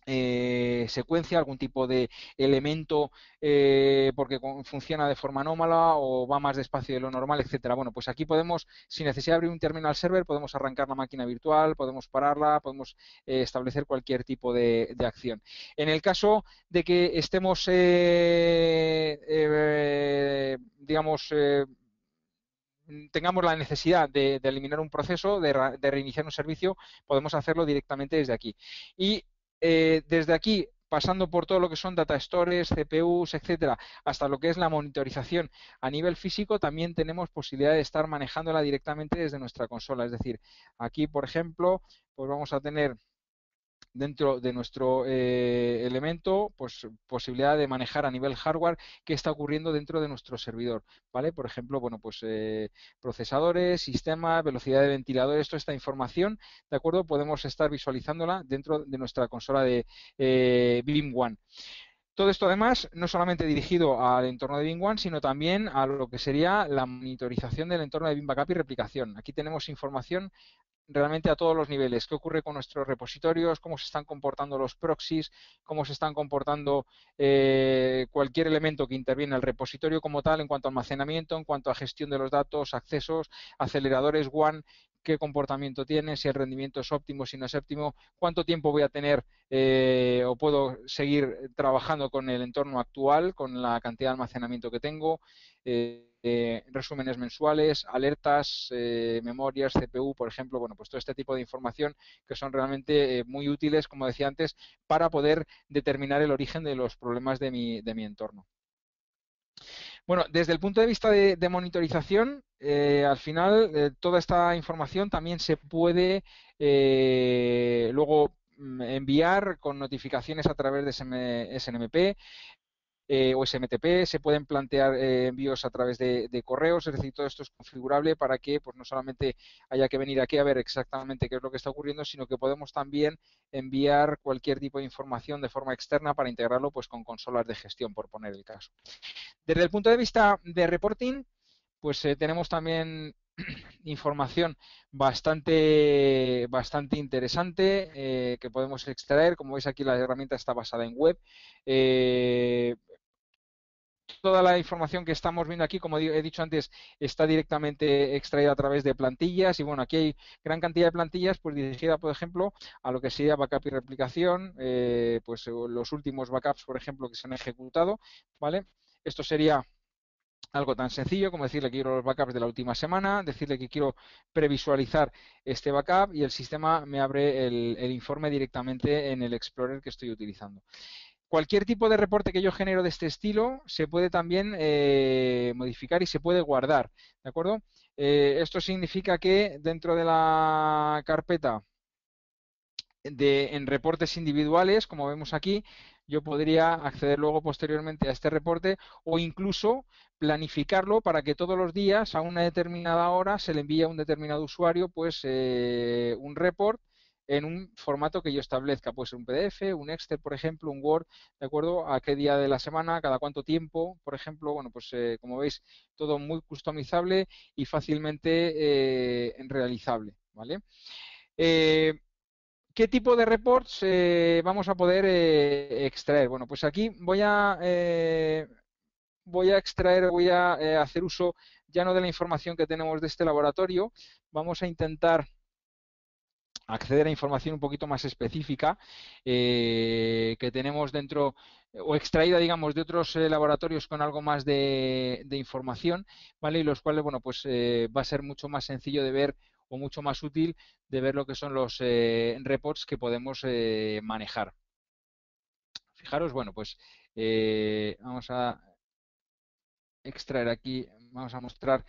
secuencia, algún tipo de elemento porque funciona de forma anómala o va más despacio de lo normal, etcétera. Bueno, pues aquí podemos, sin necesidad de abrir un terminal server, podemos arrancar la máquina virtual, podemos pararla, podemos establecer cualquier tipo de acción. En el caso de que estemos, digamos, tengamos la necesidad de eliminar un proceso, de reiniciar un servicio, podemos hacerlo directamente desde aquí. Y desde aquí, pasando por todo lo que son data stores, CPUs, etcétera, hasta lo que es la monitorización a nivel físico, también tenemos posibilidad de estar manejándola directamente desde nuestra consola. Es decir, aquí, por ejemplo, pues vamos a tener dentro de nuestro elemento, pues posibilidad de manejar a nivel hardware qué está ocurriendo dentro de nuestro servidor, ¿vale? Por ejemplo, bueno, pues procesadores, sistemas, velocidad de ventiladores, toda esta información, ¿de acuerdo? Podemos estar visualizándola dentro de nuestra consola de VIM-1. Todo esto además no solamente dirigido al entorno de VIM-1, sino también a lo que sería la monitorización del entorno de Vim Backup y replicación. Aquí tenemos información realmente a todos los niveles. ¿Qué ocurre con nuestros repositorios? ¿Cómo se están comportando los proxies? ¿Cómo se están comportando cualquier elemento que interviene en el repositorio como tal en cuanto a almacenamiento, en cuanto a gestión de los datos, accesos, aceleradores WAN? ¿Qué comportamiento tiene? Si el rendimiento es óptimo, si no es óptimo, cuánto tiempo voy a tener o puedo seguir trabajando con el entorno actual, con la cantidad de almacenamiento que tengo, resúmenes mensuales, alertas, memorias, CPU, por ejemplo, bueno, pues todo este tipo de información que son realmente muy útiles, como decía antes, para poder determinar el origen de los problemas de mi entorno. Bueno, desde el punto de vista de monitorización, al final toda esta información también se puede luego enviar con notificaciones a través de SNMP o SMTP, se pueden plantear envíos a través de correos, es decir, todo esto es configurable para que pues, no solamente haya que venir aquí a ver exactamente qué es lo que está ocurriendo, sino que podemos también enviar cualquier tipo de información de forma externa para integrarlo pues, con consolas de gestión, por poner el caso. Desde el punto de vista de reporting, pues tenemos también información bastante interesante que podemos extraer. Como veis aquí, la herramienta está basada en web. Toda la información que estamos viendo aquí, como he dicho antes, está directamente extraída a través de plantillas y bueno, aquí hay gran cantidad de plantillas pues dirigida, por ejemplo, a lo que sería backup y replicación, pues los últimos backups, por ejemplo, que se han ejecutado, ¿vale? Esto sería algo tan sencillo como decirle que quiero los backups de la última semana, decirle que quiero previsualizar este backup y el sistema me abre el informe directamente en el Explorer que estoy utilizando. Cualquier tipo de reporte que yo genero de este estilo se puede también modificar y se puede guardar, ¿de acuerdo? Esto significa que dentro de la carpeta en reportes individuales, como vemos aquí, yo podría acceder luego posteriormente a este reporte o incluso planificarlo para que todos los días a una determinada hora se le envíe a un determinado usuario pues un report en un formato que yo establezca, puede ser un PDF, un Excel, por ejemplo, un Word, ¿de acuerdo? A qué día de la semana, cada cuánto tiempo, por ejemplo, bueno, pues como veis, todo muy customizable y fácilmente realizable, ¿vale? ¿Qué tipo de reports vamos a poder extraer? Bueno, pues aquí voy a extraer, voy a hacer uso ya no de la información que tenemos de este laboratorio, vamos a intentar acceder a información un poquito más específica que tenemos dentro o extraída, digamos, de otros laboratorios con algo más de información, ¿vale? Y los cuales, bueno, pues va a ser mucho más sencillo de ver o mucho más útil de ver lo que son los reports que podemos manejar. Fijaros, bueno, pues vamos a extraer aquí, vamos a mostrar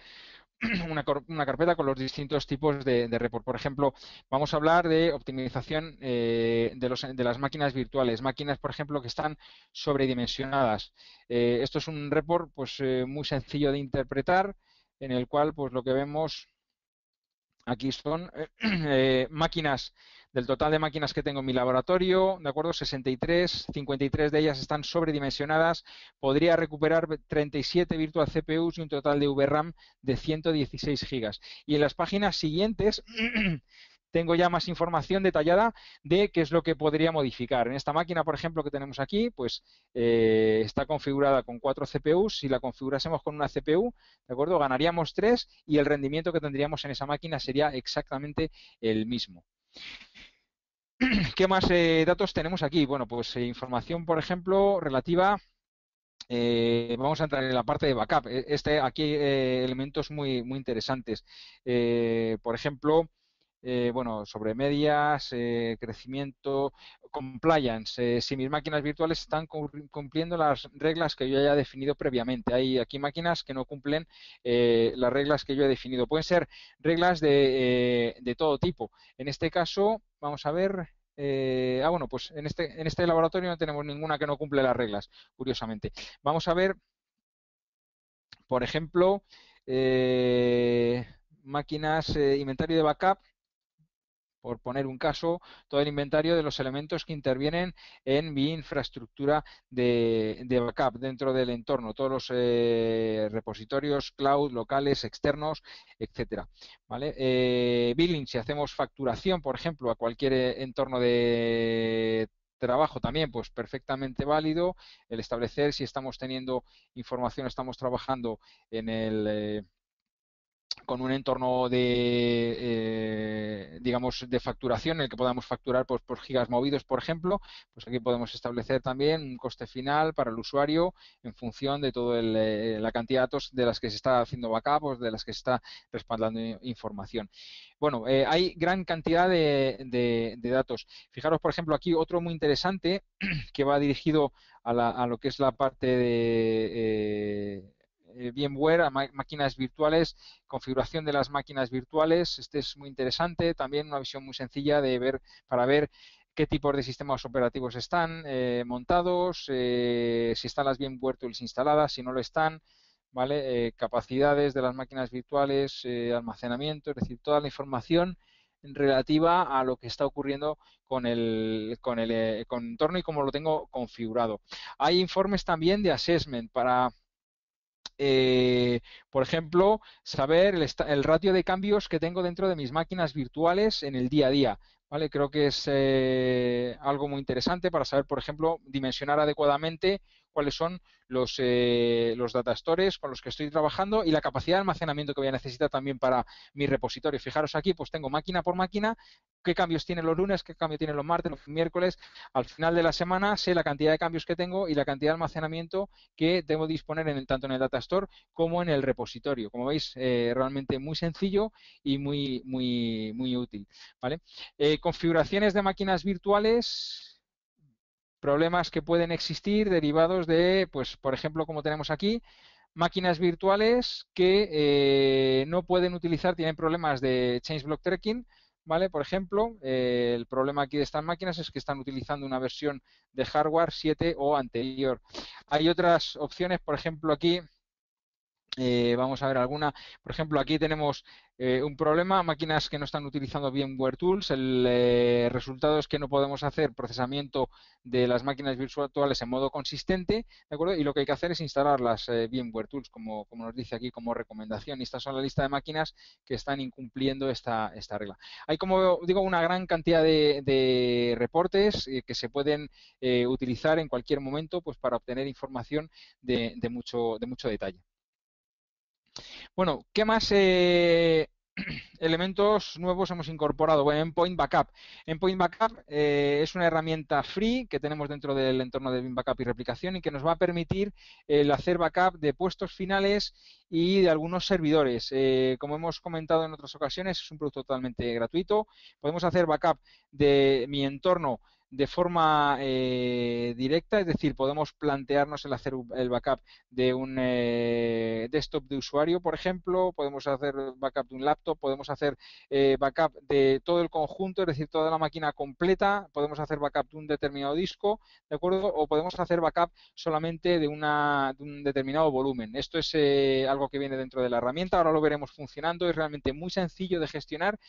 una carpeta con los distintos tipos de report. Por ejemplo, vamos a hablar de optimización de las máquinas virtuales, máquinas, por ejemplo, que están sobredimensionadas. Esto es un report pues, muy sencillo de interpretar, en el cual pues, lo que vemos aquí son máquinas, del total de máquinas que tengo en mi laboratorio, ¿de acuerdo? 63, 53 de ellas están sobredimensionadas. Podría recuperar 37 virtual CPUs y un total de VRAM de 116 gigas. Y en las páginas siguientes tengo ya más información detallada de qué es lo que podría modificar. En esta máquina, por ejemplo, que tenemos aquí, pues está configurada con 4 CPUs. Si la configurásemos con una CPU, ¿de acuerdo? Ganaríamos 3 y el rendimiento que tendríamos en esa máquina sería exactamente el mismo. ¿Qué más datos tenemos aquí? Bueno, pues información, por ejemplo, relativa. Vamos a entrar en la parte de backup. Aquí hay elementos muy interesantes. Por ejemplo, bueno, sobre medias, crecimiento, compliance. Si mis máquinas virtuales están cumpliendo las reglas que yo haya definido previamente. Hay aquí máquinas que no cumplen las reglas que yo he definido. Pueden ser reglas de todo tipo. En este caso, vamos a ver. Bueno, pues en este laboratorio no tenemos ninguna que no cumple las reglas, curiosamente. Vamos a ver, por ejemplo, máquinas, inventario de backup, por poner un caso, todo el inventario de los elementos que intervienen en mi infraestructura de backup dentro del entorno, todos los repositorios cloud, locales, externos, etcétera. ¿Vale? Billing, si hacemos facturación, por ejemplo, a cualquier entorno de trabajo también, pues perfectamente válido el establecer si estamos teniendo información, estamos trabajando en el con un entorno digamos, de facturación en el que podamos facturar pues, por gigas movidos, por ejemplo, pues aquí podemos establecer también un coste final para el usuario en función de toda la cantidad de datos de las que se está haciendo backup o de las que se está respaldando información. Bueno, hay gran cantidad de datos. Fijaros, por ejemplo, aquí otro muy interesante que va dirigido a lo que es la parte de VMware, a máquinas virtuales, configuración de las máquinas virtuales. Este es muy interesante, también una visión muy sencilla de ver para ver qué tipos de sistemas operativos están montados, si están las VMware Tools instaladas, si no lo están, ¿vale? Capacidades de las máquinas virtuales, almacenamiento, es decir, toda la información relativa a lo que está ocurriendo con el entorno y cómo lo tengo configurado. Hay informes también de assessment para por ejemplo, saber el ratio de cambios que tengo dentro de mis máquinas virtuales en el día a día. ¿Vale? Creo que es algo muy interesante para saber, por ejemplo, dimensionar adecuadamente cuáles son los data stores con los que estoy trabajando y la capacidad de almacenamiento que voy a necesitar también para mi repositorio. Fijaros aquí, pues tengo máquina por máquina, qué cambios tienen los lunes, qué cambios tienen los martes, los miércoles. Al final de la semana sé la cantidad de cambios que tengo y la cantidad de almacenamiento que debo disponer tanto en el data store como en el repositorio. Como veis, realmente muy sencillo y muy útil. ¿Vale? Configuraciones de máquinas virtuales, problemas que pueden existir derivados de, pues, por ejemplo, como tenemos aquí, máquinas virtuales que no pueden utilizar, tienen problemas de change block tracking, ¿vale? Por ejemplo, el problema aquí de estas máquinas es que están utilizando una versión de hardware 7 o anterior. Hay otras opciones, por ejemplo, aquí vamos a ver alguna. Por ejemplo, aquí tenemos un problema, máquinas que no están utilizando VMware Tools. El resultado es que no podemos hacer procesamiento de las máquinas virtuales en modo consistente, ¿de acuerdo? Y lo que hay que hacer es instalar las VMware Tools, como nos dice aquí como recomendación. Y estas son la lista de máquinas que están incumpliendo esta regla. Hay, como digo, una gran cantidad de reportes que se pueden utilizar en cualquier momento pues, para obtener información de mucho detalle. Bueno, ¿qué más elementos nuevos hemos incorporado? Bueno, Endpoint Backup. Endpoint Backup es una herramienta free que tenemos dentro del entorno de Veeam Backup y replicación y que nos va a permitir el hacer backup de puestos finales y de algunos servidores. Como hemos comentado en otras ocasiones, es un producto totalmente gratuito. Podemos hacer backup de mi entorno de forma directa, es decir, podemos plantearnos el hacer el backup de un desktop de usuario, por ejemplo, podemos hacer backup de un laptop, podemos hacer backup de todo el conjunto, es decir, toda la máquina completa, podemos hacer backup de un determinado disco, ¿de acuerdo? O podemos hacer backup solamente de un determinado volumen. Esto es algo que viene dentro de la herramienta, ahora lo veremos funcionando, es realmente muy sencillo de gestionar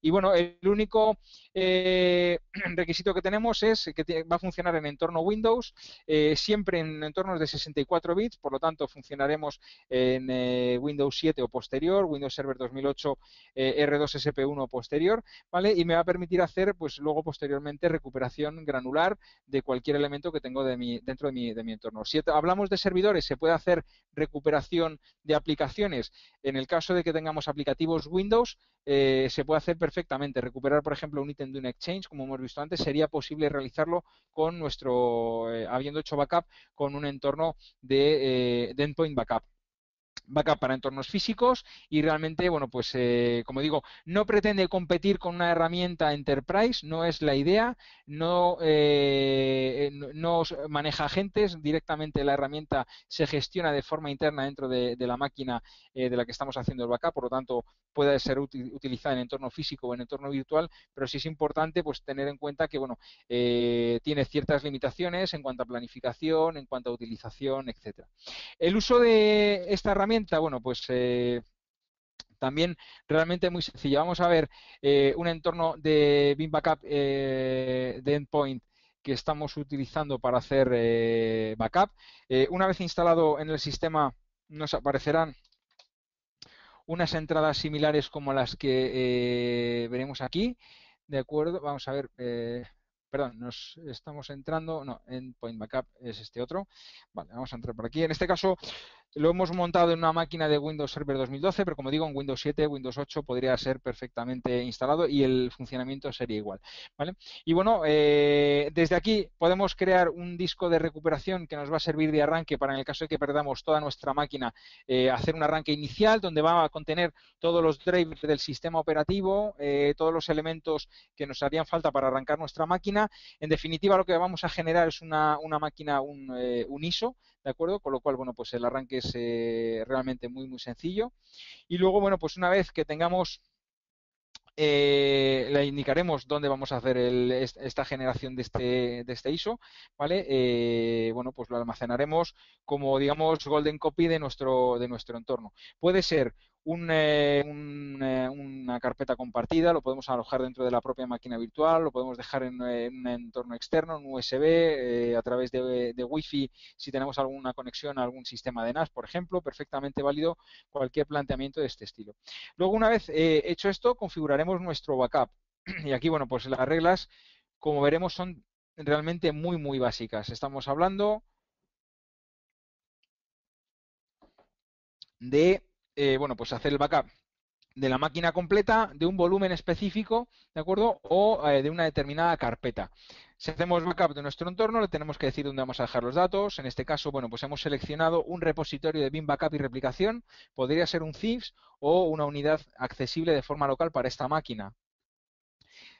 y bueno, el único requisito que tenemos tenemos es que va a funcionar en entorno Windows, siempre en entornos de 64 bits, por lo tanto funcionaremos en Windows 7 o posterior, Windows Server 2008 R2SP1 o posterior, ¿vale? Y me va a permitir hacer, pues luego posteriormente, recuperación granular de cualquier elemento que tengo dentro de mi entorno. Si hablamos de servidores, se puede hacer recuperación de aplicaciones. En el caso de que tengamos aplicativos Windows, se puede hacer perfectamente. Recuperar, por ejemplo, un ítem de un Exchange, como hemos visto antes, sería posible realizarlo con habiendo hecho backup con un entorno de endpoint backup para entornos físicos y realmente, bueno, pues como digo, no pretende competir con una herramienta Enterprise, no es la idea, no maneja agentes, directamente la herramienta se gestiona de forma interna dentro de la máquina de la que estamos haciendo el backup, por lo tanto puede ser utilizada en entorno físico o en entorno virtual, pero sí es importante pues tener en cuenta que, bueno, tiene ciertas limitaciones en cuanto a planificación, en cuanto a utilización, etcétera. El uso de esta herramienta, bueno, pues también realmente muy sencillo. Vamos a ver un entorno de Veeam Backup de endpoint que estamos utilizando para hacer backup. Una vez instalado en el sistema nos aparecerán unas entradas similares como las que veremos aquí. De acuerdo, vamos a ver, perdón, nos estamos entrando, no, Endpoint Backup es este otro. Vale, vamos a entrar por aquí. En este caso lo hemos montado en una máquina de Windows Server 2012, pero como digo, en Windows 7, Windows 8 podría ser perfectamente instalado y el funcionamiento sería igual, ¿vale? Y bueno, desde aquí podemos crear un disco de recuperación que nos va a servir de arranque para, en el caso de que perdamos toda nuestra máquina, hacer un arranque inicial donde va a contener todos los drivers del sistema operativo, todos los elementos que nos harían falta para arrancar nuestra máquina. En definitiva, lo que vamos a generar es una máquina, un ISO, ¿de acuerdo? Con lo cual, bueno, pues el arranque es realmente muy, muy sencillo. Y luego, bueno, pues una vez que tengamos le indicaremos dónde vamos a hacer esta generación de este ISO, ¿vale? Bueno, pues lo almacenaremos como, digamos, golden copy de nuestro entorno. Puede ser una carpeta compartida, lo podemos alojar dentro de la propia máquina virtual, lo podemos dejar en un entorno externo, un USB, a través de Wi-Fi, si tenemos alguna conexión a algún sistema de NAS, por ejemplo, perfectamente válido cualquier planteamiento de este estilo. Luego, una vez hecho esto, configuraremos nuestro backup. Y aquí, bueno, pues las reglas, como veremos, son realmente muy, muy básicas. Estamos hablando de, bueno, pues hacer el backup de la máquina completa, de un volumen específico, ¿de acuerdo? O de una determinada carpeta. Si hacemos backup de nuestro entorno, le tenemos que decir dónde vamos a dejar los datos. En este caso, bueno, pues hemos seleccionado un repositorio de Veeam Backup y replicación. Podría ser un CIFS o una unidad accesible de forma local para esta máquina.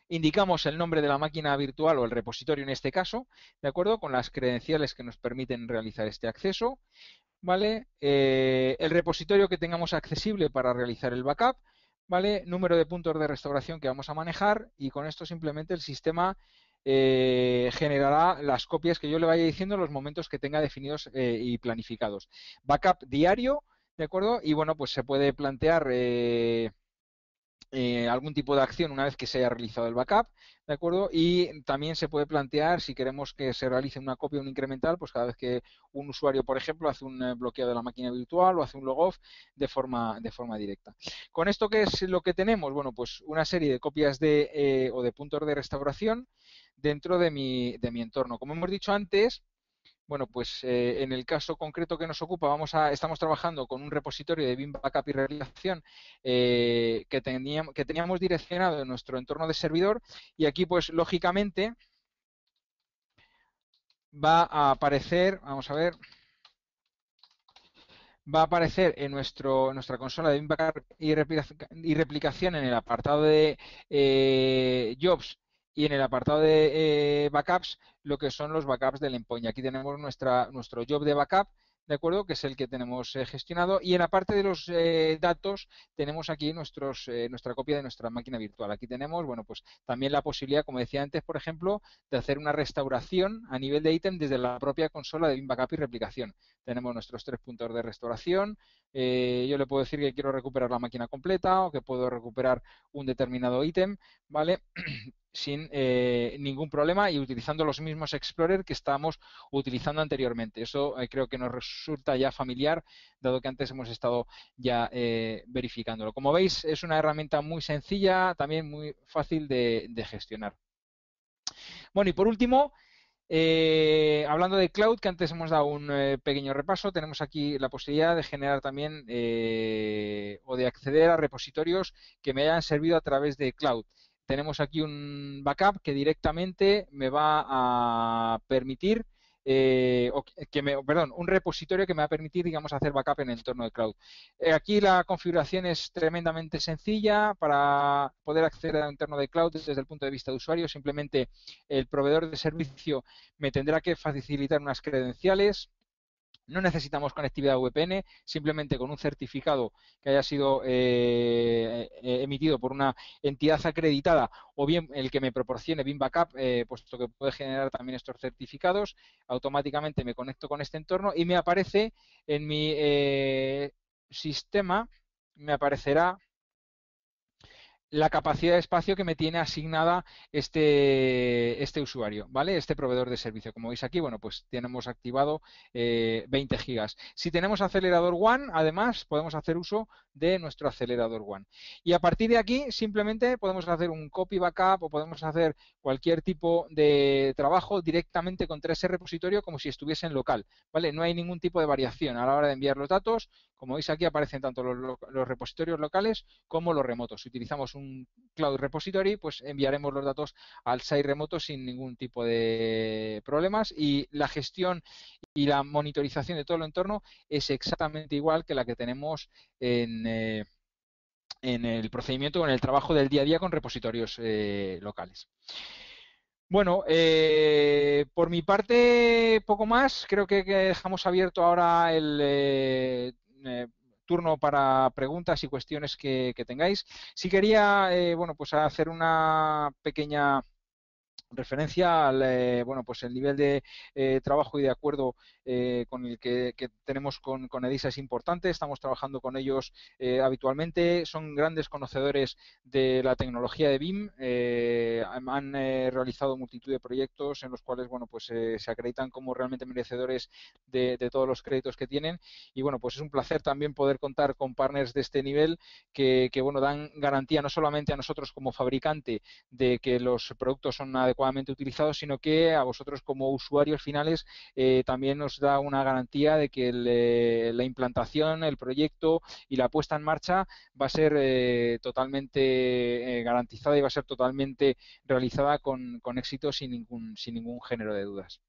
Indicamos el nombre de la máquina virtual o el repositorio en este caso, ¿de acuerdo? Con las credenciales que nos permiten realizar este acceso, ¿vale? El repositorio que tengamos accesible para realizar el backup, ¿vale? Número de puntos de restauración que vamos a manejar y con esto simplemente el sistema generará las copias que yo le vaya diciendo en los momentos que tenga definidos y planificados. Backup diario, ¿de acuerdo? Y bueno, pues se puede plantear algún tipo de acción una vez que se haya realizado el backup, ¿de acuerdo? Y también se puede plantear, si queremos que se realice una copia o un incremental, pues cada vez que un usuario, por ejemplo, hace un bloqueo de la máquina virtual o hace un logoff de forma directa. ¿Con esto qué es lo que tenemos? Bueno, pues una serie de copias o de puntos de restauración dentro de mi entorno. Como hemos dicho antes, bueno, pues en el caso concreto que nos ocupa, estamos trabajando con un repositorio de Veeam Backup y realización que teníamos direccionado en nuestro entorno de servidor y aquí, pues lógicamente, va a aparecer, vamos a ver, va a aparecer en nuestra consola de Veeam Backup y replicación en el apartado de Jobs y en el apartado de backups lo que son los backups del endpoint. Aquí tenemos nuestro job de backup, ¿de acuerdo? Que es el que tenemos gestionado. Y en la parte de los datos tenemos aquí nuestra copia de nuestra máquina virtual. Aquí tenemos, bueno, pues también la posibilidad, como decía antes, por ejemplo, de hacer una restauración a nivel de ítem desde la propia consola de Veeam Backup y replicación. Tenemos nuestros 3 puntos de restauración. Yo le puedo decir que quiero recuperar la máquina completa o que puedo recuperar un determinado ítem, ¿vale? sin ningún problema y utilizando los mismos Explorer que estábamos utilizando anteriormente. Eso creo que nos resulta ya familiar, dado que antes hemos estado ya verificándolo. Como veis, es una herramienta muy sencilla, también muy fácil de gestionar. Bueno, y por último, hablando de cloud, que antes hemos dado un pequeño repaso, tenemos aquí la posibilidad de generar también o de acceder a repositorios que me hayan servido a través de cloud. Tenemos aquí un backup que directamente me va a permitir, perdón, un repositorio que me va a permitir, digamos, hacer backup en el entorno de cloud. Aquí la configuración es tremendamente sencilla para poder acceder al entorno de cloud desde el punto de vista de usuario. Simplemente el proveedor de servicio me tendrá que facilitar unas credenciales. No necesitamos conectividad VPN, simplemente con un certificado que haya sido emitido por una entidad acreditada o bien el que me proporcione BIM Backup, puesto que puede generar también estos certificados, automáticamente me conecto con este entorno y me aparece en mi sistema, me aparecerá la capacidad de espacio que me tiene asignada este usuario, ¿vale? Este proveedor de servicio. Como veis aquí, bueno, pues tenemos activado 20 gigas. Si tenemos acelerador One, además, podemos hacer uso de nuestro acelerador One. Y a partir de aquí, simplemente podemos hacer un copy backup o podemos hacer cualquier tipo de trabajo directamente contra ese repositorio como si estuviese en local, ¿vale? No hay ningún tipo de variación a la hora de enviar los datos. Como veis aquí aparecen tanto los repositorios locales como los remotos. Si utilizamos un Cloud Repository, pues enviaremos los datos al site remoto sin ningún tipo de problemas y la gestión y la monitorización de todo el entorno es exactamente igual que la que tenemos en el procedimiento o en el trabajo del día a día con repositorios locales. Bueno, por mi parte, poco más. Creo que dejamos abierto ahora el turno para preguntas y cuestiones que tengáis. Sí quería, bueno, pues hacer una pequeña referencia al bueno, pues el nivel de trabajo y de acuerdo con el que tenemos con EDISA es importante. Estamos trabajando con ellos habitualmente. Son grandes conocedores de la tecnología de BIM. Han realizado multitud de proyectos en los cuales, bueno, pues se acreditan como realmente merecedores de todos los créditos que tienen. Y bueno, pues es un placer también poder contar con partners de este nivel que bueno, dan garantía no solamente a nosotros como fabricante de que los productos son adecuadamente utilizados, sino que a vosotros como usuarios finales también os da una garantía de que la implantación, el proyecto y la puesta en marcha va a ser totalmente garantizada y va a ser totalmente realizada con éxito sin ningún género de dudas.